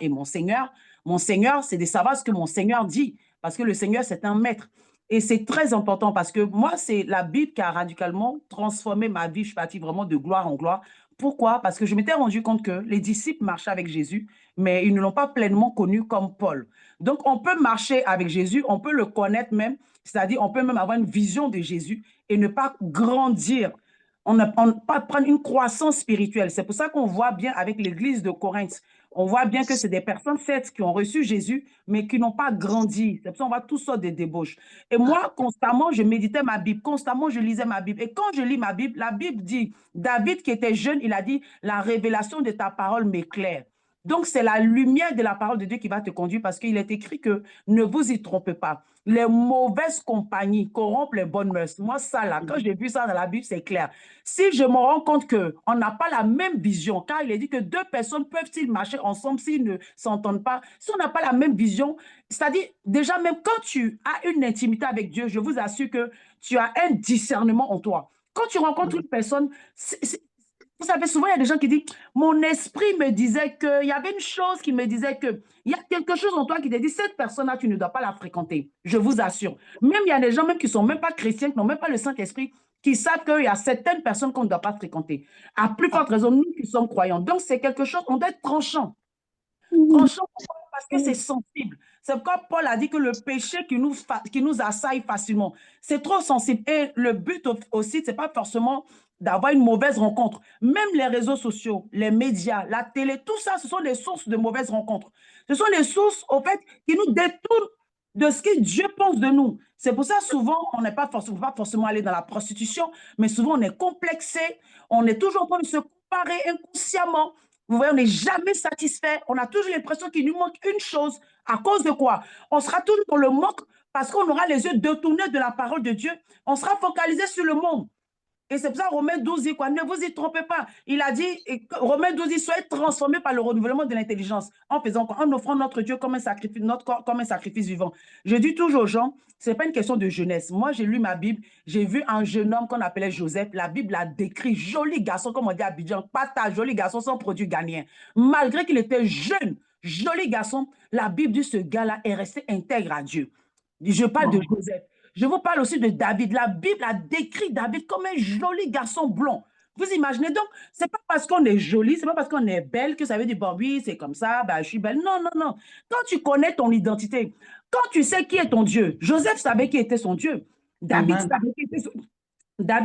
et mon Seigneur, c'est de savoir ce que mon Seigneur dit parce que le Seigneur, c'est un maître. Et c'est très important parce que moi, c'est la Bible qui a radicalement transformé ma vie. Je suis partie vraiment de gloire en gloire. Pourquoi? Parce que je m'étais rendu compte que les disciples marchaient avec Jésus, mais ils ne l'ont pas pleinement connu comme Paul. Donc, on peut marcher avec Jésus, on peut le connaître même, c'est-à-dire on peut même avoir une vision de Jésus et ne pas grandir, on ne pas prendre une croissance spirituelle. C'est pour ça qu'on voit bien avec l'église de Corinthe, on voit bien que c'est des personnes, certes, qui ont reçu Jésus, mais qui n'ont pas grandi. C'est pour ça qu'on voit toutes sortes de débauches. Et moi, constamment, je méditais ma Bible, constamment, je lisais ma Bible. Et quand je lis ma Bible, la Bible dit, David qui était jeune, il a dit, la révélation de ta parole m'éclaire. Donc, c'est la lumière de la parole de Dieu qui va te conduire parce qu'il est écrit que ne vous y trompez pas. Les mauvaises compagnies corrompent les bonnes mœurs. Moi, ça, là, quand j'ai vu ça dans la Bible, c'est clair. Si je me rends compte qu'on n'a pas la même vision, car il est dit que 2 personnes peuvent-ils marcher ensemble s'ils ne s'entendent pas, si on n'a pas la même vision, c'est-à-dire, déjà, même quand tu as une intimité avec Dieu, je vous assure que tu as un discernement en toi. Quand tu rencontres une personne, vous savez, souvent, il y a des gens qui disent, mon esprit me disait qu'il y avait une chose qui me disait qu'il y a quelque chose en toi qui te dit, cette personne-là, tu ne dois pas la fréquenter. Je vous assure. Même, il y a des gens même qui ne sont même pas chrétiens, qui n'ont même pas le Saint-Esprit, qui savent qu'il y a certaines personnes qu'on ne doit pas fréquenter. À plus forte raison, nous qui sommes croyants. Donc, c'est quelque chose, on doit être tranchant. Tranchant parce que c'est sensible. C'est pourquoi Paul a dit que le péché qui nous assaille facilement, c'est trop sensible. Et le but aussi, ce n'est pas forcément d'avoir une mauvaise rencontre. Même les réseaux sociaux, les médias, la télé, tout ça, ce sont des sources de mauvaises rencontres. Ce sont des sources, au fait, qui nous détournent de ce que Dieu pense de nous. C'est pour ça, souvent, on n'est pas forcément aller dans la prostitution, mais souvent, on est complexé, on est toujours en train de se comparer inconsciemment. Vous voyez, on n'est jamais satisfait. On a toujours l'impression qu'il nous manque une chose. À cause de quoi? On sera toujours dans le manque parce qu'on aura les yeux détournés de la parole de Dieu. On sera focalisé sur le monde. Et c'est pour ça Romains 12 dit quoi? Ne vous y trompez pas. Il a dit, Romains 12 dit, soyez transformés par le renouvellement de l'intelligence. En faisant quoi? En offrant notre Dieu comme un sacrifice, notre corps comme un sacrifice vivant. Je dis toujours aux gens, ce n'est pas une question de jeunesse. Moi, j'ai lu ma Bible, j'ai vu un jeune homme qu'on appelait Joseph. La Bible l'a décrit, joli garçon, comme on dit à Abidjan, pata, joli garçon, sans produit ghanéen. Malgré qu'il était jeune, joli garçon, la Bible dit ce gars-là est resté intègre à Dieu. Je parle de Joseph. Je vous parle aussi de David. La Bible a décrit David comme un joli garçon blond. Vous imaginez donc, c'est pas parce qu'on est joli, c'est pas parce qu'on est belle que ça veut dire, bon, oui, c'est comme ça, ben, je suis belle. Non, non, non. Quand tu connais ton identité, quand tu sais qui est ton Dieu, Joseph savait qui était son Dieu. David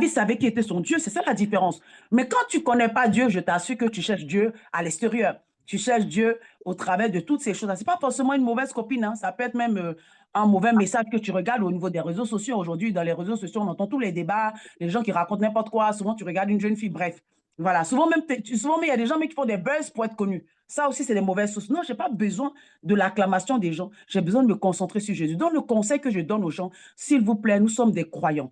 savait qui était son Dieu, c'est ça la différence. Mais quand tu ne connais pas Dieu, je t'assure que tu cherches Dieu à l'extérieur. Tu cherches Dieu au travers de toutes ces choses. Ce n'est pas forcément une mauvaise copine, hein. Ça peut être même un mauvais message que tu regardes au niveau des réseaux sociaux. Aujourd'hui, dans les réseaux sociaux, on entend tous les débats, les gens qui racontent n'importe quoi. Souvent, tu regardes une jeune fille, bref. Voilà. Souvent, même, il y a des gens qui font des buzz pour être connus. Ça aussi, c'est des mauvaises choses. Non, je n'ai pas besoin de l'acclamation des gens. J'ai besoin de me concentrer sur Jésus. Donc, le conseil que je donne aux gens, s'il vous plaît, nous sommes des croyants.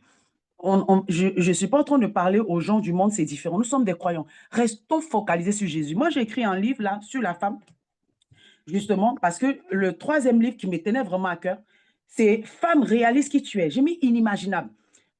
Je ne suis pas en train de parler aux gens du monde, c'est différent. Nous sommes des croyants. Restons focalisés sur Jésus. Moi, j'ai écrit un livre là sur la femme, justement, parce que le troisième livre qui me tenait vraiment à cœur, c'est Femme, réalise qui tu es. J'ai mis inimaginable.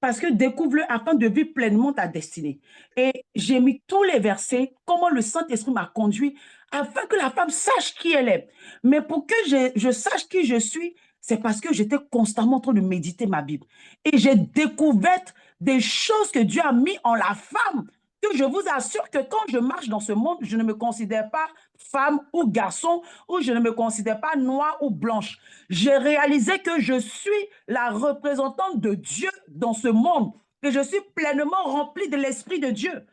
Parce que découvre-le afin de vivre pleinement ta destinée. Et j'ai mis tous les versets, comment le Saint-Esprit m'a conduit, afin que la femme sache qui elle est. Mais pour que je sache qui je suis, c'est parce que j'étais constamment en train de méditer ma Bible. Et j'ai découvert des choses que Dieu a mis en la femme, que je vous assure que quand je marche dans ce monde, je ne me considère pas femme ou garçon, ou je ne me considère pas noire ou blanche. J'ai réalisé que je suis la représentante de Dieu dans ce monde, que je suis pleinement remplie de l'Esprit de Dieu.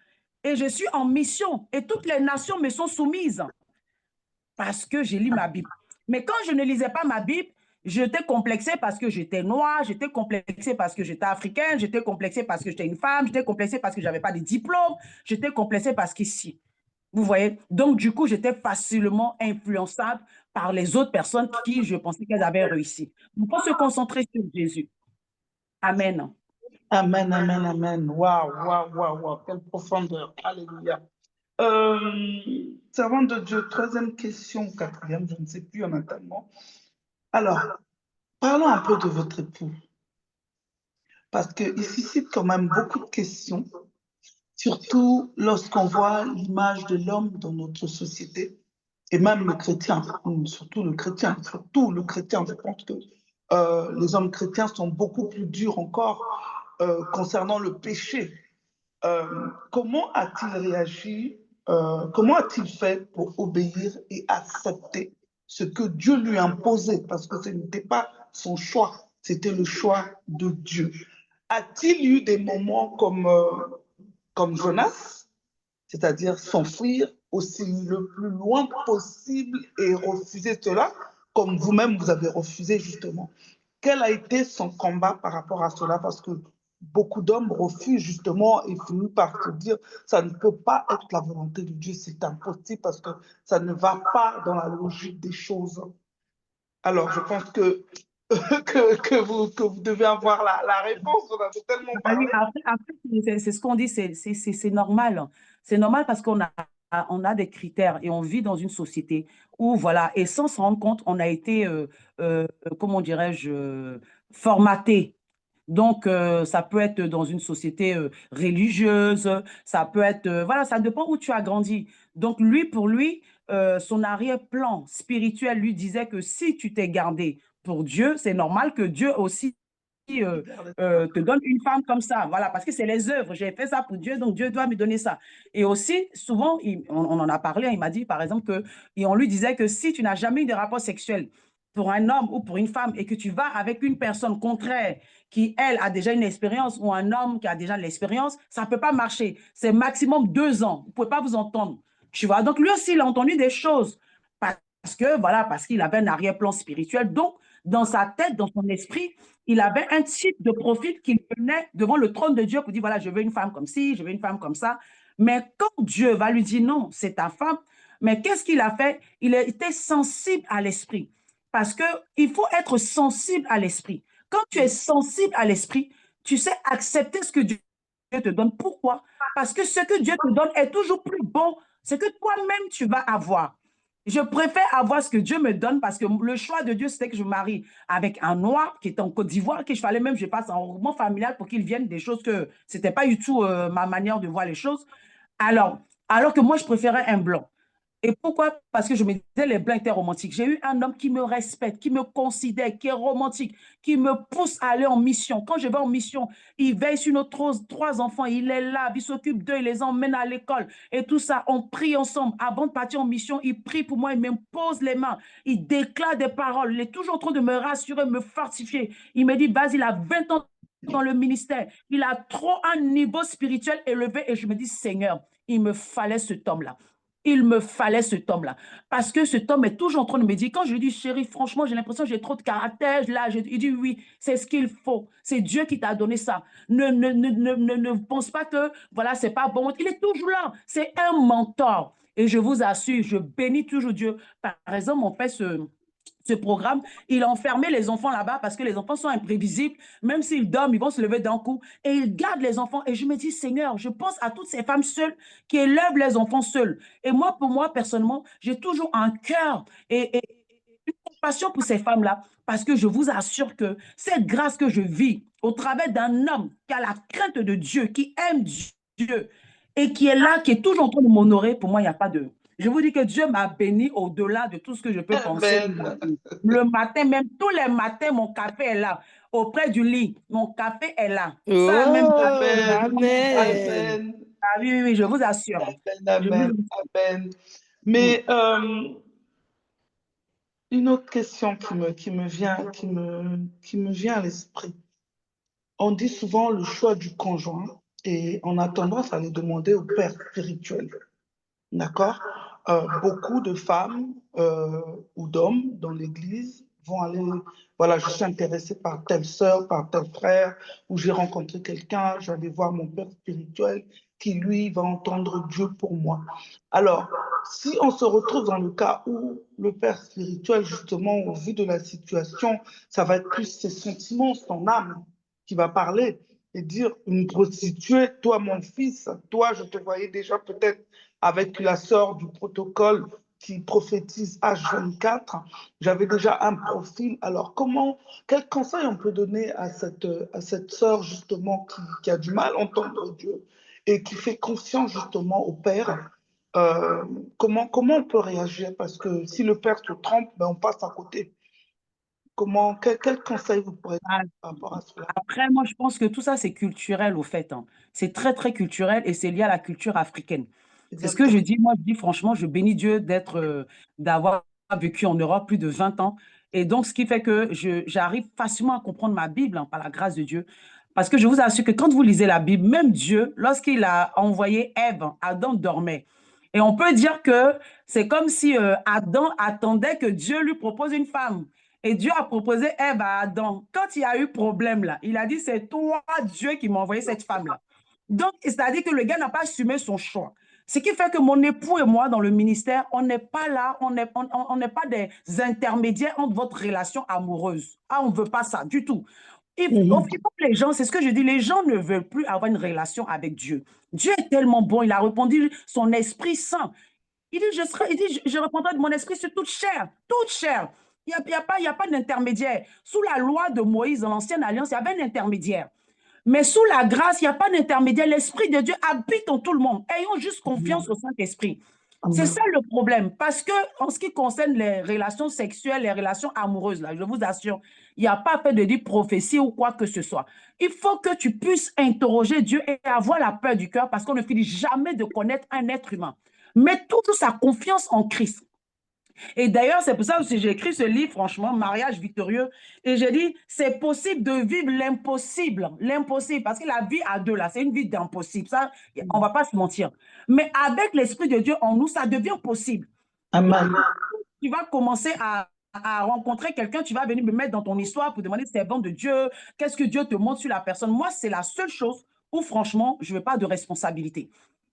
Et je suis en mission, et toutes les nations me sont soumises parce que j'ai lu ma Bible. Mais quand je ne lisais pas ma Bible, j'étais complexée parce que j'étais noire, j'étais complexée parce que j'étais africaine, j'étais complexée parce que j'étais une femme, j'étais complexée parce que je n'avais pas de diplôme, j'étais complexée parce qu'ici. Vous voyez? Donc, du coup, j'étais facilement influençable par les autres personnes qui, je pensais qu'elles avaient réussi. Il faut se concentrer sur Jésus. Amen. Amen, amen, amen. Waouh, waouh, waouh, waouh. Quelle profondeur. Alléluia. Servante de Dieu, troisième question, quatrième, je ne sais plus, en a tellement. Alors, parlons un peu de votre époux. Parce qu'il suscite quand même beaucoup de questions, surtout lorsqu'on voit l'image de l'homme dans notre société, et même le chrétien, surtout le chrétien, je pense que les hommes chrétiens sont beaucoup plus durs encore concernant le péché. Comment a-t-il réagi, comment a-t-il fait pour obéir et accepter ce que Dieu lui imposait, parce que ce n'était pas son choix, c'était le choix de Dieu. A-t-il eu des moments comme Jonas, c'est-à-dire s'enfuir aussi le plus loin possible et refuser cela, comme vous-même vous avez refusé justement? Quel a été son combat par rapport à cela? Parce que beaucoup d'hommes refusent justement et finissent par se dire ça ne peut pas être la volonté de Dieu, c'est impossible parce que ça ne va pas dans la logique des choses. Alors, je pense que vous devez avoir la réponse, on a tellement parlé. Après c'est ce qu'on dit, c'est normal. C'est normal parce qu'on a des critères et on vit dans une société où, voilà, et sans se rendre compte, on a été, comment dirais-je, formaté. Donc, ça peut être dans une société religieuse, ça peut être, voilà, ça dépend où tu as grandi. Donc, pour lui, son arrière-plan spirituel lui disait que si tu t'es gardé pour Dieu, c'est normal que Dieu aussi te donne une femme comme ça. Voilà, parce que c'est les œuvres. J'ai fait ça pour Dieu, donc Dieu doit me donner ça. Et aussi, souvent, on en a parlé, il m'a dit, par exemple, on lui disait que si tu n'as jamais eu de rapport sexuel pour un homme ou pour une femme et que tu vas avec une personne contraire qui, elle, a déjà une expérience ou un homme qui a déjà l'expérience, ça ne peut pas marcher. C'est maximum 2 ans. Vous ne pouvez pas vous entendre. Tu vois? Donc, lui aussi, il a entendu des choses parce qu'il avait un arrière-plan spirituel. Donc, dans sa tête, dans son esprit, il avait un type de profil qui venait devant le trône de Dieu pour dire, voilà, je veux une femme comme ci, je veux une femme comme ça. Mais quand Dieu va lui dire, non, c'est ta femme, Mais qu'est-ce qu'il a fait? Il était sensible à l'esprit. Parce qu'il faut être sensible à l'esprit. Quand tu es sensible à l'esprit, tu sais accepter ce que Dieu te donne. Pourquoi? Parce que ce que Dieu te donne est toujours plus bon. Ce que toi-même tu vas avoir. Je préfère avoir ce que Dieu me donne parce que le choix de Dieu, c'était que je me marie avec un noir qui était en Côte d'Ivoire, qu'il fallait même que je passe en regroupement familial pour qu'il vienne des choses que ce n'était pas du tout ma manière de voir les choses. Alors que moi, je préférais un blanc. Et pourquoi? Parce que je me disais, les blancs étaient romantiques. J'ai eu un homme qui me respecte, qui me considère, qui est romantique, qui me pousse à aller en mission. Quand je vais en mission, il veille sur nos trois enfants, il est là, il s'occupe d'eux, il les emmène à l'école et tout ça. On prie ensemble. Avant de partir en mission, il prie pour moi, il me pose les mains, il déclare des paroles, il est toujours en train de me rassurer, me fortifier. Il me dit, vas-y, il a 20 ans dans le ministère, il a trop un niveau spirituel élevé et je me dis, Seigneur, il me fallait cet homme-là. Il me fallait cet homme-là. Parce que cet homme est toujours en train de me dire, quand je lui dis, chérie, franchement, j'ai l'impression que j'ai trop de caractère. Là, il dit, oui, c'est ce qu'il faut. C'est Dieu qui t'a donné ça. Ne pense pas que, voilà, c'est pas bon. Il est toujours là. C'est un mentor. Et je vous assure, je bénis toujours Dieu. Par exemple, on fait ce programme, il a enfermé les enfants là-bas parce que les enfants sont imprévisibles. Même s'ils dorment, ils vont se lever d'un coup. Et il garde les enfants. Et je me dis, Seigneur, je pense à toutes ces femmes seules qui élèvent les enfants seules. Et moi, pour moi, personnellement, j'ai toujours un cœur et une compassion pour ces femmes-là parce que je vous assure que cette grâce que je vis au travers d'un homme qui a la crainte de Dieu, qui aime Dieu et qui est là, qui est toujours en train de m'honorer, pour moi, il n'y a pas de... Je vous dis que Dieu m'a béni au-delà de tout ce que je peux penser. Amen. Le matin, même tous les matins, mon café est là. Auprès du lit, mon café est là. Ça, même... Oh, Amen. amen. Amen. Ah oui, oui, oui, je vous assure. Je vous Amen. Amen. Mais une autre question qui me vient à l'esprit. On dit souvent le choix du conjoint et on a tendance à les demander au père spirituel. D'accord? Beaucoup de femmes ou d'hommes dans l'Église vont aller, voilà, je suis intéressée par telle sœur, par tel frère, ou j'ai rencontré quelqu'un, je vais aller voir mon père spirituel qui, lui, va entendre Dieu pour moi. Alors, si on se retrouve dans le cas où le père spirituel, justement, au vu de la situation, ça va être plus ses sentiments, son âme qui va parler et dire, une prostituée, toi, mon fils, toi, je te voyais déjà peut-être avec la sœur du protocole qui prophétise H24, j'avais déjà un profil. Alors, quel conseil on peut donner à cette sœur, justement, qui a du mal à entendre Dieu et qui fait confiance, justement, au Père? Comment on peut réagir? Parce que si le Père se trompe, ben, on passe à côté. Quel conseil vous pourrez donner par rapport à cela? Après, moi, je pense que tout ça, c'est culturel, au fait. Hein. C'est très, très culturel et c'est lié à la culture africaine. C'est ce que je Exactement. dis. Moi, je dis franchement, je bénis Dieu d'avoir vécu en Europe plus de 20 ans. Et donc, ce qui fait que j'arrive facilement à comprendre ma Bible, hein, par la grâce de Dieu. Parce que je vous assure que quand vous lisez la Bible, même Dieu, lorsqu'il a envoyé Ève, Adam dormait. Et on peut dire que c'est comme si Adam attendait que Dieu lui propose une femme. Et Dieu a proposé Ève à Adam. Quand il y a eu problème là, il a dit, c'est toi, Dieu, qui m'a envoyé cette femme-là. Donc, c'est-à-dire que le gars n'a pas assumé son choix. Ce qui fait que mon époux et moi, dans le ministère, on n'est pas là, on n'est pas des intermédiaires entre votre relation amoureuse. Ah, on ne veut pas ça du tout. Il faut que les gens, c'est ce que je dis, les gens ne veulent plus avoir une relation avec Dieu. Dieu est tellement bon, il a répondu son Esprit Saint. Il dit, je répondrai de mon esprit sur toute chair, toute chair. Il n'y a pas d'intermédiaire. Sous la loi de Moïse, dans l'ancienne alliance, il y avait un intermédiaire. Mais sous la grâce, il n'y a pas d'intermédiaire. L'Esprit de Dieu habite en tout le monde. Ayons juste confiance au Saint-Esprit. C'est ça le problème. Parce que, en ce qui concerne les relations sexuelles, les relations amoureuses, là, je vous assure, il n'y a pas fait de dire prophétie ou quoi que ce soit. Il faut que tu puisses interroger Dieu et avoir la peur du cœur parce qu'on ne finit jamais de connaître un être humain. Mets toujours sa confiance en Christ. Et d'ailleurs, c'est pour ça que j'ai écrit ce livre, franchement, Mariage victorieux. Et j'ai dit, c'est possible de vivre l'impossible. L'impossible, parce que la vie à deux, là, c'est une vie d'impossible. Ça, on ne va pas se mentir. Mais avec l'Esprit de Dieu en nous, ça devient possible. Amen. Tu vas commencer à rencontrer quelqu'un, tu vas venir me mettre dans ton histoire pour demander si c'est bon de Dieu, qu'est-ce que Dieu te montre sur la personne. Moi, c'est la seule chose où, franchement, je ne veux pas de responsabilité.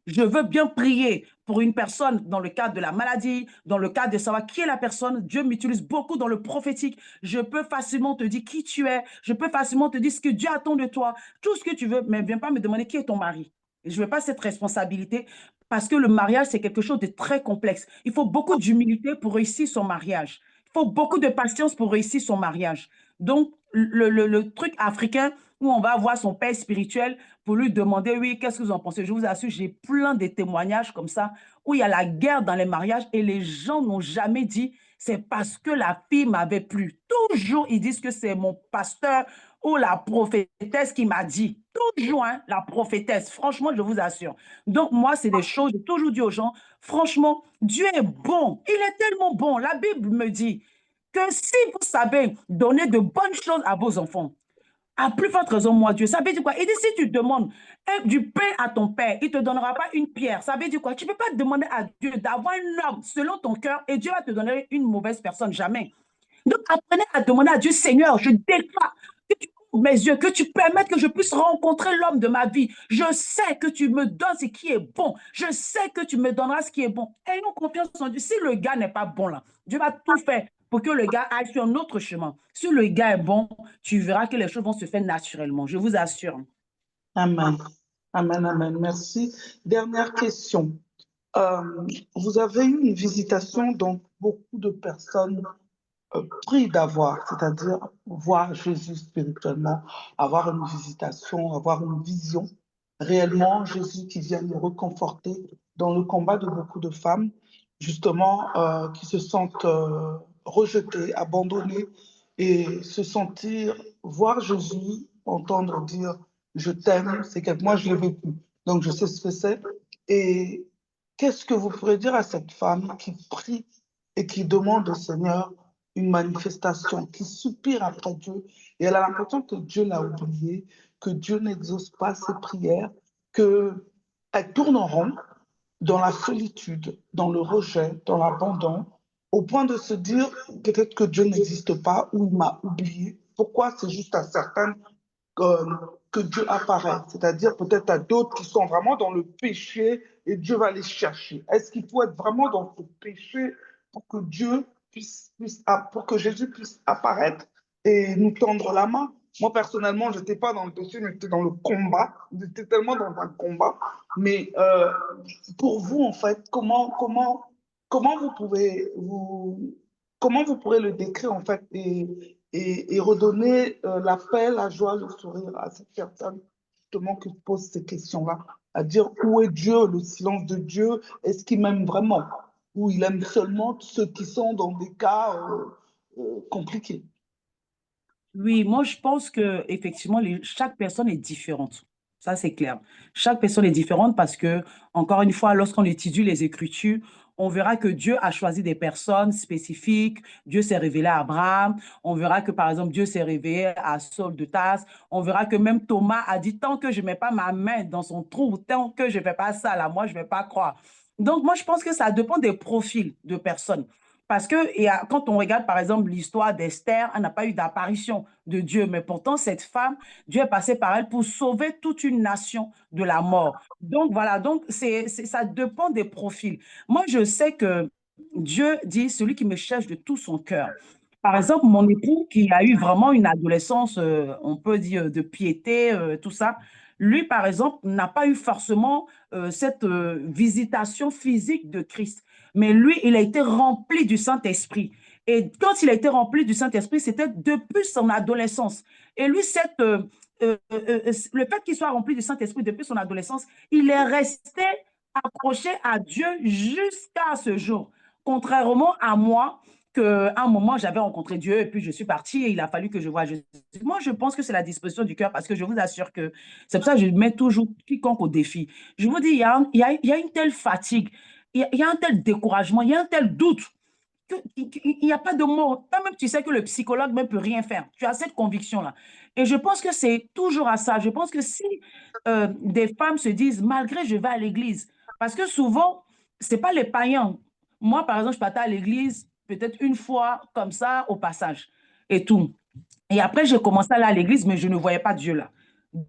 Je veux bien prier pour une personne dans le cadre de la maladie, dans le cadre de savoir qui est la personne. Dieu m'utilise beaucoup dans le prophétique. Je peux facilement te dire qui tu es. Je peux facilement te dire ce que Dieu attend de toi. Tout ce que tu veux, mais viens pas me demander qui est ton mari. Et je ne veux pas cette responsabilité parce que le mariage, c'est quelque chose de très complexe. Il faut beaucoup d'humilité pour réussir son mariage. Il faut beaucoup de patience pour réussir son mariage. Donc, le truc africain où on va voir son père spirituel pour lui demander, oui, qu'est-ce que vous en pensez? Je vous assure, j'ai plein de témoignages comme ça, où il y a la guerre dans les mariages et les gens n'ont jamais dit, c'est parce que la fille m'avait plu. Toujours, ils disent que c'est mon pasteur ou la prophétesse qui m'a dit. Toujours, hein, la prophétesse. Franchement, je vous assure. Donc, moi, c'est des choses, j'ai toujours dit aux gens, franchement, Dieu est bon. Il est tellement bon. La Bible me dit que si vous savez donner de bonnes choses à vos enfants, à plus forte raison, moi, Dieu. Ça veut dire quoi? Il dit, si tu demandes du pain à ton père, il ne te donnera pas une pierre. Ça veut dire quoi? Tu ne peux pas demander à Dieu d'avoir un homme selon ton cœur et Dieu va te donner une mauvaise personne. Jamais. Donc, apprenez à demander à Dieu, Seigneur, je déclare que tu ouvres mes yeux, que tu permettes que je puisse rencontrer l'homme de ma vie. Je sais que tu me donnes ce qui est bon. Je sais que tu me donneras ce qui est bon. Ayons confiance en Dieu. Si le gars n'est pas bon là, Dieu va tout faire pour que le gars aille sur un autre chemin. Si le gars est bon, tu verras que les choses vont se faire naturellement. Je vous assure. Amen. Amen, amen. Merci. Dernière question. Vous avez eu une visitation dont beaucoup de personnes prient d'avoir, c'est-à-dire voir Jésus spirituellement, avoir une visitation, avoir une vision. Réellement, Jésus qui vient nous reconforter dans le combat de beaucoup de femmes, justement, qui se sentent rejetées, abandonnées, et se sentir, voir Jésus, entendre dire je t'aime, c'est que moi je l'ai vécu, donc je sais ce que c'est. Et qu'est-ce que vous pourrez dire à cette femme qui prie et qui demande au Seigneur une manifestation, qui soupire après Dieu, et elle a l'impression que Dieu l'a oubliée, que Dieu n'exauce pas ses prières, qu'elle tourne en rond dans la solitude, dans le rejet, dans l'abandon, au point de se dire peut-être que Dieu n'existe pas ou il m'a oublié. Pourquoi c'est juste à certaines euh, que Dieu apparaît? C'est-à-dire peut-être à d'autres qui sont vraiment dans le péché et Dieu va les chercher. Est-ce qu'il faut être vraiment dans ce péché pour que pour que Jésus puisse apparaître et nous tendre la main? Moi, personnellement, je n'étais pas dans le péché, mais j'étais dans le combat. J'étais tellement dans un combat. Mais pour vous, en fait, comment comment vous pourrez le décrire, en fait, et redonner la paix, la joie, le sourire à cette personne, justement, qui pose ces questions-là, à dire où est Dieu, le silence de Dieu, est-ce qu'il m'aime vraiment, ou il aime seulement ceux qui sont dans des cas compliqués. Oui, moi je pense que effectivement chaque personne est différente. Ça c'est clair. Chaque personne est différente parce que encore une fois, lorsqu'on étudie les Écritures, on verra que Dieu a choisi des personnes spécifiques. Dieu s'est révélé à Abraham. On verra que par exemple Dieu s'est révélé à Saul de Tarse. On verra que même Thomas a dit tant que je ne mets pas ma main dans son trou, tant que je ne fais pas ça là, moi je ne vais pas croire. Donc moi je pense que ça dépend des profils de personnes. Parce que quand on regarde, par exemple, l'histoire d'Esther, elle n'a pas eu d'apparition de Dieu, mais pourtant, cette femme, Dieu est passé par elle pour sauver toute une nation de la mort. Donc, voilà, donc ça dépend des profils. Moi, je sais que Dieu dit, celui qui me cherche de tout son cœur. Par exemple, mon époux, qui a eu vraiment une adolescence, on peut dire, de piété, tout ça, lui, par exemple, n'a pas eu forcément cette visitation physique de Christ. Mais lui, il a été rempli du Saint-Esprit. Et quand il a été rempli du Saint-Esprit, c'était depuis son adolescence. Et lui, le fait qu'il soit rempli du Saint-Esprit depuis son adolescence, il est resté accroché à Dieu jusqu'à ce jour. Contrairement à moi, qu'à un moment, j'avais rencontré Dieu et puis je suis partie et il a fallu que je voie Jésus. Moi, je pense que c'est la disposition du cœur parce que je vous assure que c'est pour ça que je mets toujours quiconque au défi. Je vous dis, il y a une telle fatigue, il y a un tel découragement, il y a un tel doute qu'il n'y a pas de mots. Toi-même, tu sais que le psychologue ne peut rien faire. Tu as cette conviction-là. Et je pense que c'est toujours à ça. Je pense que si des femmes se disent, malgré je vais à l'église, parce que souvent, ce n'est pas les païens. Moi, par exemple, je partais à l'église peut-être une fois comme ça au passage et tout. Et après, j'ai commencé à aller à l'église, mais je ne voyais pas Dieu là.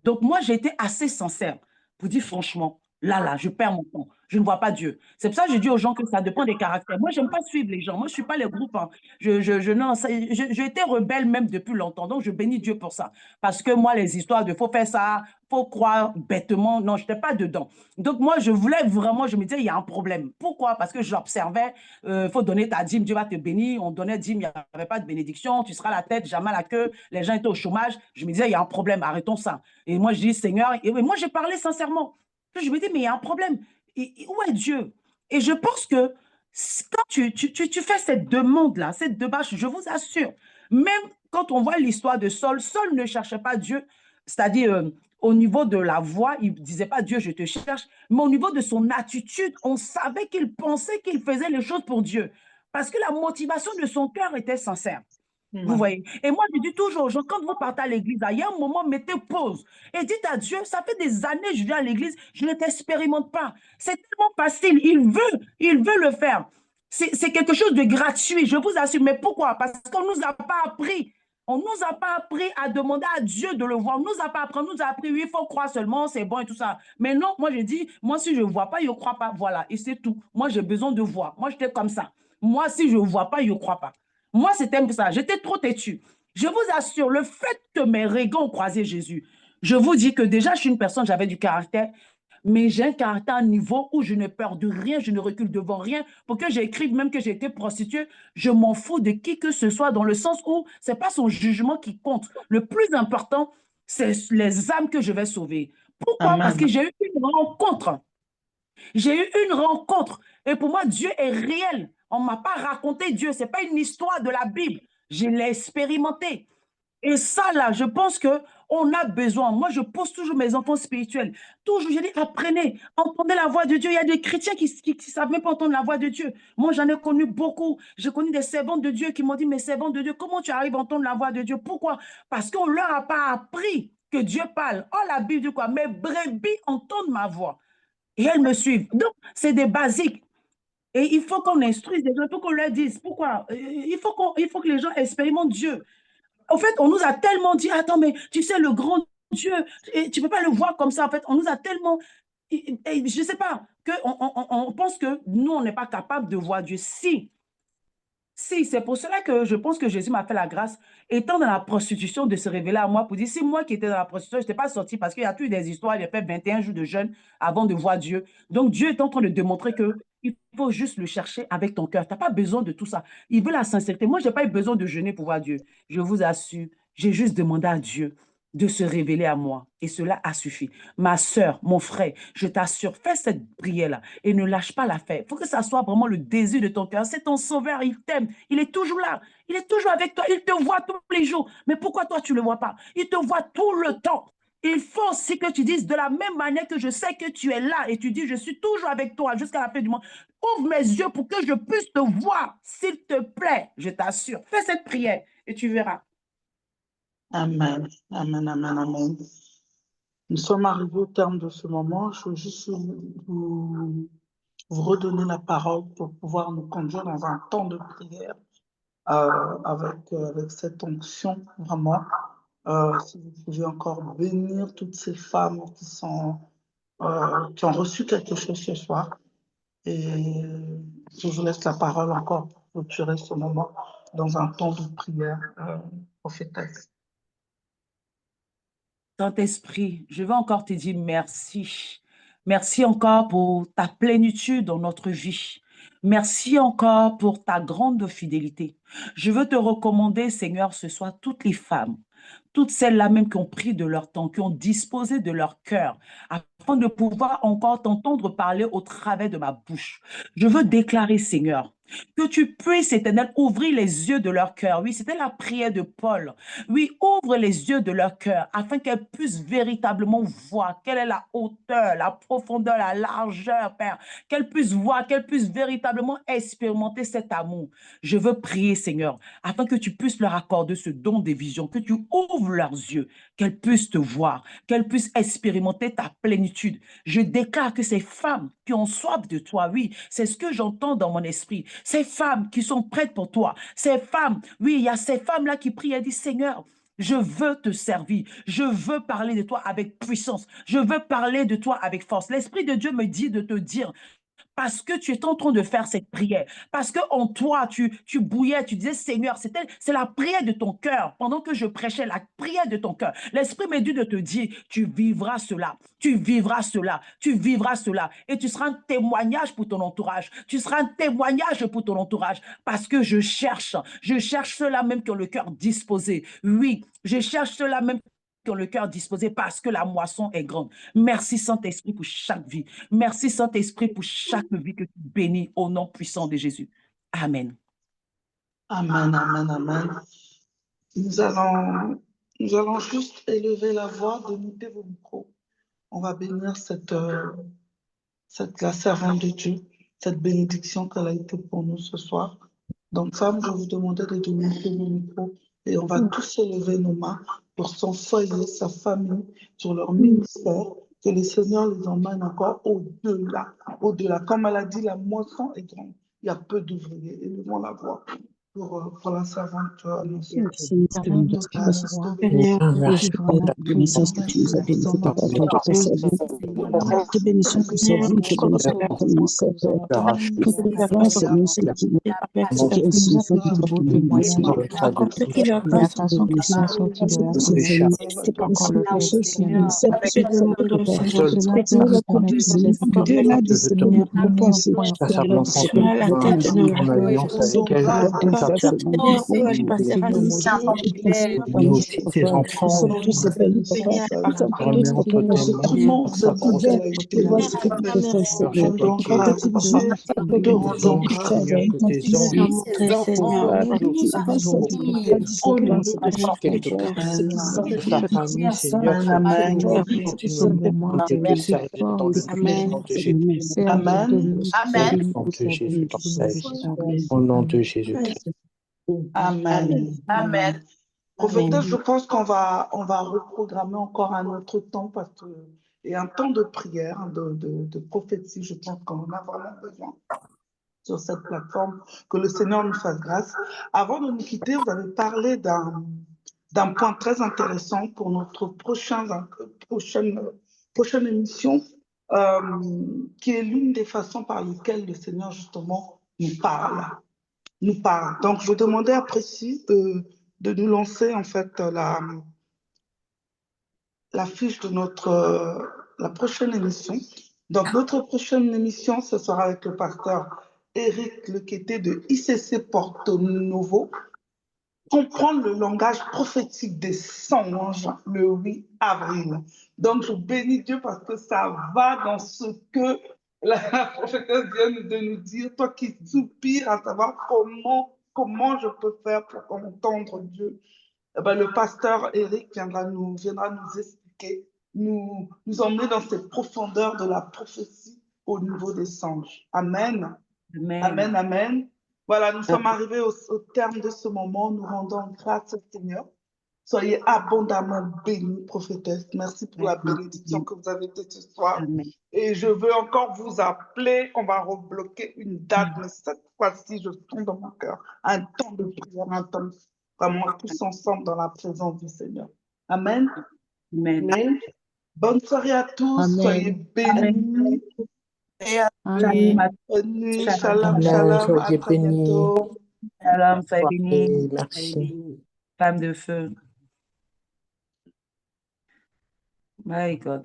Donc, moi, j'ai été assez sincère pour dire franchement, Là, je perds mon temps. Je ne vois pas Dieu. C'est pour ça que je dis aux gens que ça dépend des caractères. Moi, je n'aime pas suivre les gens. Moi, je ne suis pas les groupes. Hein. Non, j'ai été rebelle même depuis longtemps. Donc, je bénis Dieu pour ça. Parce que moi, les histoires de faut faire ça, faut croire bêtement, non, je n'étais pas dedans. Donc, moi, je voulais vraiment, je me disais, il y a un problème. Pourquoi? Parce que j'observais, il faut donner ta dîme, Dieu va te bénir. On donnait dîme, il n'y avait pas de bénédiction. Tu seras la tête, jamais la queue. Les gens étaient au chômage. Je me disais, il y a un problème, arrêtons ça. Et moi, je dis, Seigneur, et moi, j'ai parlé sincèrement. Je me dis, mais il y a un problème. Où est Dieu? Et je pense que quand tu fais cette demande-là, cette demande, je vous assure, même quand on voit l'histoire de Saul, Saul ne cherchait pas Dieu, c'est-à-dire au niveau de la voix, il ne disait pas Dieu, je te cherche, mais au niveau de son attitude, on savait qu'il pensait qu'il faisait les choses pour Dieu. Parce que la motivation de son cœur était sincère. Vous voyez? Et moi, je dis toujours aux gens, quand vous partez à l'église, il y a un moment, mettez pause et dites à Dieu, ça fait des années que je viens à l'église, je ne t'expérimente pas. C'est tellement facile, il veut le faire. C'est quelque chose de gratuit, je vous assure. Mais pourquoi? Parce qu'on ne nous a pas appris. On ne nous a pas appris à demander à Dieu de le voir. On ne nous a pas appris, on nous a appris, oui, il faut croire seulement, c'est bon et tout ça. Mais non, moi, je dis, moi, si je ne vois pas, je ne crois pas. Voilà, et c'est tout. Moi, j'ai besoin de voir. Moi, j'étais comme ça. Moi, si je ne vois pas, je ne crois pas. Moi, c'était ça. J'étais trop têtue. Je vous assure, le fait que mes regards ont croisé Jésus, je vous dis que déjà, je suis une personne, j'avais du caractère, mais j'ai un caractère à un niveau où je ne peur de rien, je ne recule devant rien. Pour que j'écrive même que j'ai été prostituée, je m'en fous de qui que ce soit, dans le sens où ce n'est pas son jugement qui compte. Le plus important, c'est les âmes que je vais sauver. Pourquoi? Amen. Parce que j'ai eu une rencontre. J'ai eu une rencontre. Et pour moi, Dieu est réel. On ne m'a pas raconté Dieu. Ce n'est pas une histoire de la Bible. Je l'ai expérimenté. Et ça, là, je pense qu'on a besoin. Moi, je pose toujours mes enfants spirituels. Toujours, je dis, apprenez, entendez la voix de Dieu. Il y a des chrétiens qui ne savent même pas entendre la voix de Dieu. Moi, j'en ai connu beaucoup. J'ai connu des servantes de Dieu qui m'ont dit, mais servantes de Dieu, comment tu arrives à entendre la voix de Dieu? Pourquoi? Parce qu'on ne leur a pas appris que Dieu parle. Oh, la Bible dit quoi? Mes brebis entendent ma voix. Et elles me suivent. Donc, c'est des basiques. Et il faut qu'on instruise les gens, il faut qu'on leur dise. Pourquoi? Il faut que les gens expérimentent Dieu. En fait, on nous a tellement dit, attends, mais tu sais, le grand Dieu, tu ne peux pas le voir comme ça. En fait, on nous a tellement, je ne sais pas, on pense que nous, on n'est pas capable de voir Dieu. Si, c'est pour cela que je pense que Jésus m'a fait la grâce, étant dans la prostitution, de se révéler à moi pour dire, c'est moi qui étais dans la prostitution, je n'étais pas sortie parce qu'il y a toujours des histoires, j'ai fait 21 jours de jeûne avant de voir Dieu. Donc Dieu est en train de démontrer qu'il faut juste le chercher avec ton cœur. Tu n'as pas besoin de tout ça. Il veut la sincérité. Moi, je n'ai pas eu besoin de jeûner pour voir Dieu. Je vous assure, j'ai juste demandé à Dieu de se révéler à moi. Et cela a suffi. Ma soeur, mon frère, je t'assure, fais cette prière-là et ne lâche pas la fête. Il faut que ça soit vraiment le désir de ton cœur. C'est ton sauveur, il t'aime. Il est toujours là. Il est toujours avec toi. Il te voit tous les jours. Mais pourquoi toi, tu ne le vois pas? Il te voit tout le temps. Il faut aussi que tu dises de la même manière que je sais que tu es là et tu dis, je suis toujours avec toi jusqu'à la fin du monde. Ouvre mes yeux pour que je puisse te voir, s'il te plaît. Je t'assure. Fais cette prière et tu verras. Amen, amen, amen, amen. Nous sommes arrivés au terme de ce moment. Je veux juste vous redonner la parole pour pouvoir nous conduire dans un temps de prière avec cette onction, vraiment. Si vous pouvez encore bénir toutes ces femmes qui ont reçu quelque chose ce soir. Et je vous laisse la parole encore pour clôturer ce moment dans un temps de prière prophétesse. Saint-Esprit, je veux encore te dire merci. Merci encore pour ta plénitude dans notre vie. Merci encore pour ta grande fidélité. Je veux te recommander, Seigneur, ce soir, toutes les femmes, toutes celles-là même qui ont pris de leur temps, qui ont disposé de leur cœur, afin de pouvoir encore t'entendre parler au travers de ma bouche. Je veux déclarer, Seigneur, que tu puisses, Éternel, ouvrir les yeux de leur cœur. Oui, c'était la prière de Paul. Oui, ouvre les yeux de leur cœur afin qu'elles puissent véritablement voir quelle est la hauteur, la profondeur, la largeur, Père. Qu'elles puissent voir, qu'elles puissent véritablement expérimenter cet amour. Je veux prier, Seigneur, afin que tu puisses leur accorder ce don des visions, que tu ouvres leurs yeux, qu'elles puissent te voir, qu'elles puissent expérimenter ta plénitude. Je déclare que ces femmes qui ont soif de toi, oui, c'est ce que j'entends dans mon esprit. Ces femmes qui sont prêtes pour toi, ces femmes, oui, il y a ces femmes-là qui prient et disent, Seigneur, Je veux te servir. Je veux parler de toi avec puissance. Je veux parler de toi avec force. L'Esprit de Dieu me dit de te dire, parce que tu es en train de faire cette prière, parce que en toi, tu bouillais, tu disais, Seigneur, c'est la prière de ton cœur. Pendant que je prêchais, la prière de ton cœur. L'Esprit m'a dit de te dire, tu vivras cela, tu vivras cela, tu vivras cela. Et tu seras un témoignage pour ton entourage. Tu seras un témoignage pour ton entourage. Parce que je cherche ceux-là même qui ont le cœur disposé. Oui, je cherche ceux-là même qui ont le cœur disposé parce que la moisson est grande. Merci Saint-Esprit pour chaque vie. Merci Saint-Esprit pour chaque vie que tu bénis au nom puissant de Jésus. Amen. Amen, amen, amen. Nous allons juste élever la voix, démuter vos micros. On va bénir la servante de Dieu, cette bénédiction qu'elle a été pour nous ce soir. Donc, femme, je vous demandais de démuter vos micros et on va tous élever nos mains pour son foyer, sa famille, sur leur ministère, que le Seigneur les emmène encore au-delà, au-delà. Comme elle a dit, la moisson est grande, il y a peu d'ouvriers. Élevons la voix pour la servante. Merci, Seigneur, parce que Merci de naissance que tu nous as bénis, c'est par toi de ta servie. Te bénissons pour sa vie, te bénissons pour ton ministère, toute délivrance, Seigneur, c'est qui est ainsi, fait que tu nous bénisses, Seigneur. Accorde qu'il leur grâce, te bénissons, Seigneur. Te bénissons pour ce ministère, pour ce Seigneur, la coupe du Seigneur, au-delà de ce que nous pouvons penser, au-delà de ce que nous pouvons Au nom de Jésus-Christ. Amen. Amen. Prophétesse, je pense qu'on va reprogrammer encore un autre temps parce que et un temps de prière, de prophétie, je pense qu'on en a vraiment besoin sur cette plateforme, que le Seigneur nous fasse grâce. Avant de nous quitter, vous avez parlé d'un point très intéressant pour notre prochaine émission, qui est l'une des façons par lesquelles le Seigneur justement nous parle. Donc, je demandais à Précis de nous lancer en fait la fiche de la prochaine émission. Donc, notre prochaine émission, ce sera avec le pasteur Éric Lequeté de ICC Porto Novo. Comprendre le langage prophétique des songes le 8 avril. Donc, je bénis Dieu parce que ça va dans ce que la prophétesse vient de nous dire. Toi qui soupires à savoir comment je peux faire pour entendre Dieu. Eh ben, le pasteur Éric viendra nous expliquer, nous emmener dans ces profondeurs de la prophétie au niveau des songes. Amen. Amen. Amen, amen. Voilà, nous sommes arrivés au terme de ce moment. Nous rendons grâce au Seigneur. Soyez abondamment bénis, prophétesse. Merci pour la bénédiction que vous avez été ce soir. Amen. Et je veux encore vous appeler. On va rebloquer une date, mais cette fois-ci, je sens dans mon cœur un temps de prière, un temps vraiment tous ensemble dans la présence du Seigneur. Amen. Amen. Amen. Bonne soirée à tous. Amen. Soyez bénis. Et à bonne nuit. Shalom, shalom. À très bientôt. Shalom, soyez bénis. Merci. Femme de feu. My God.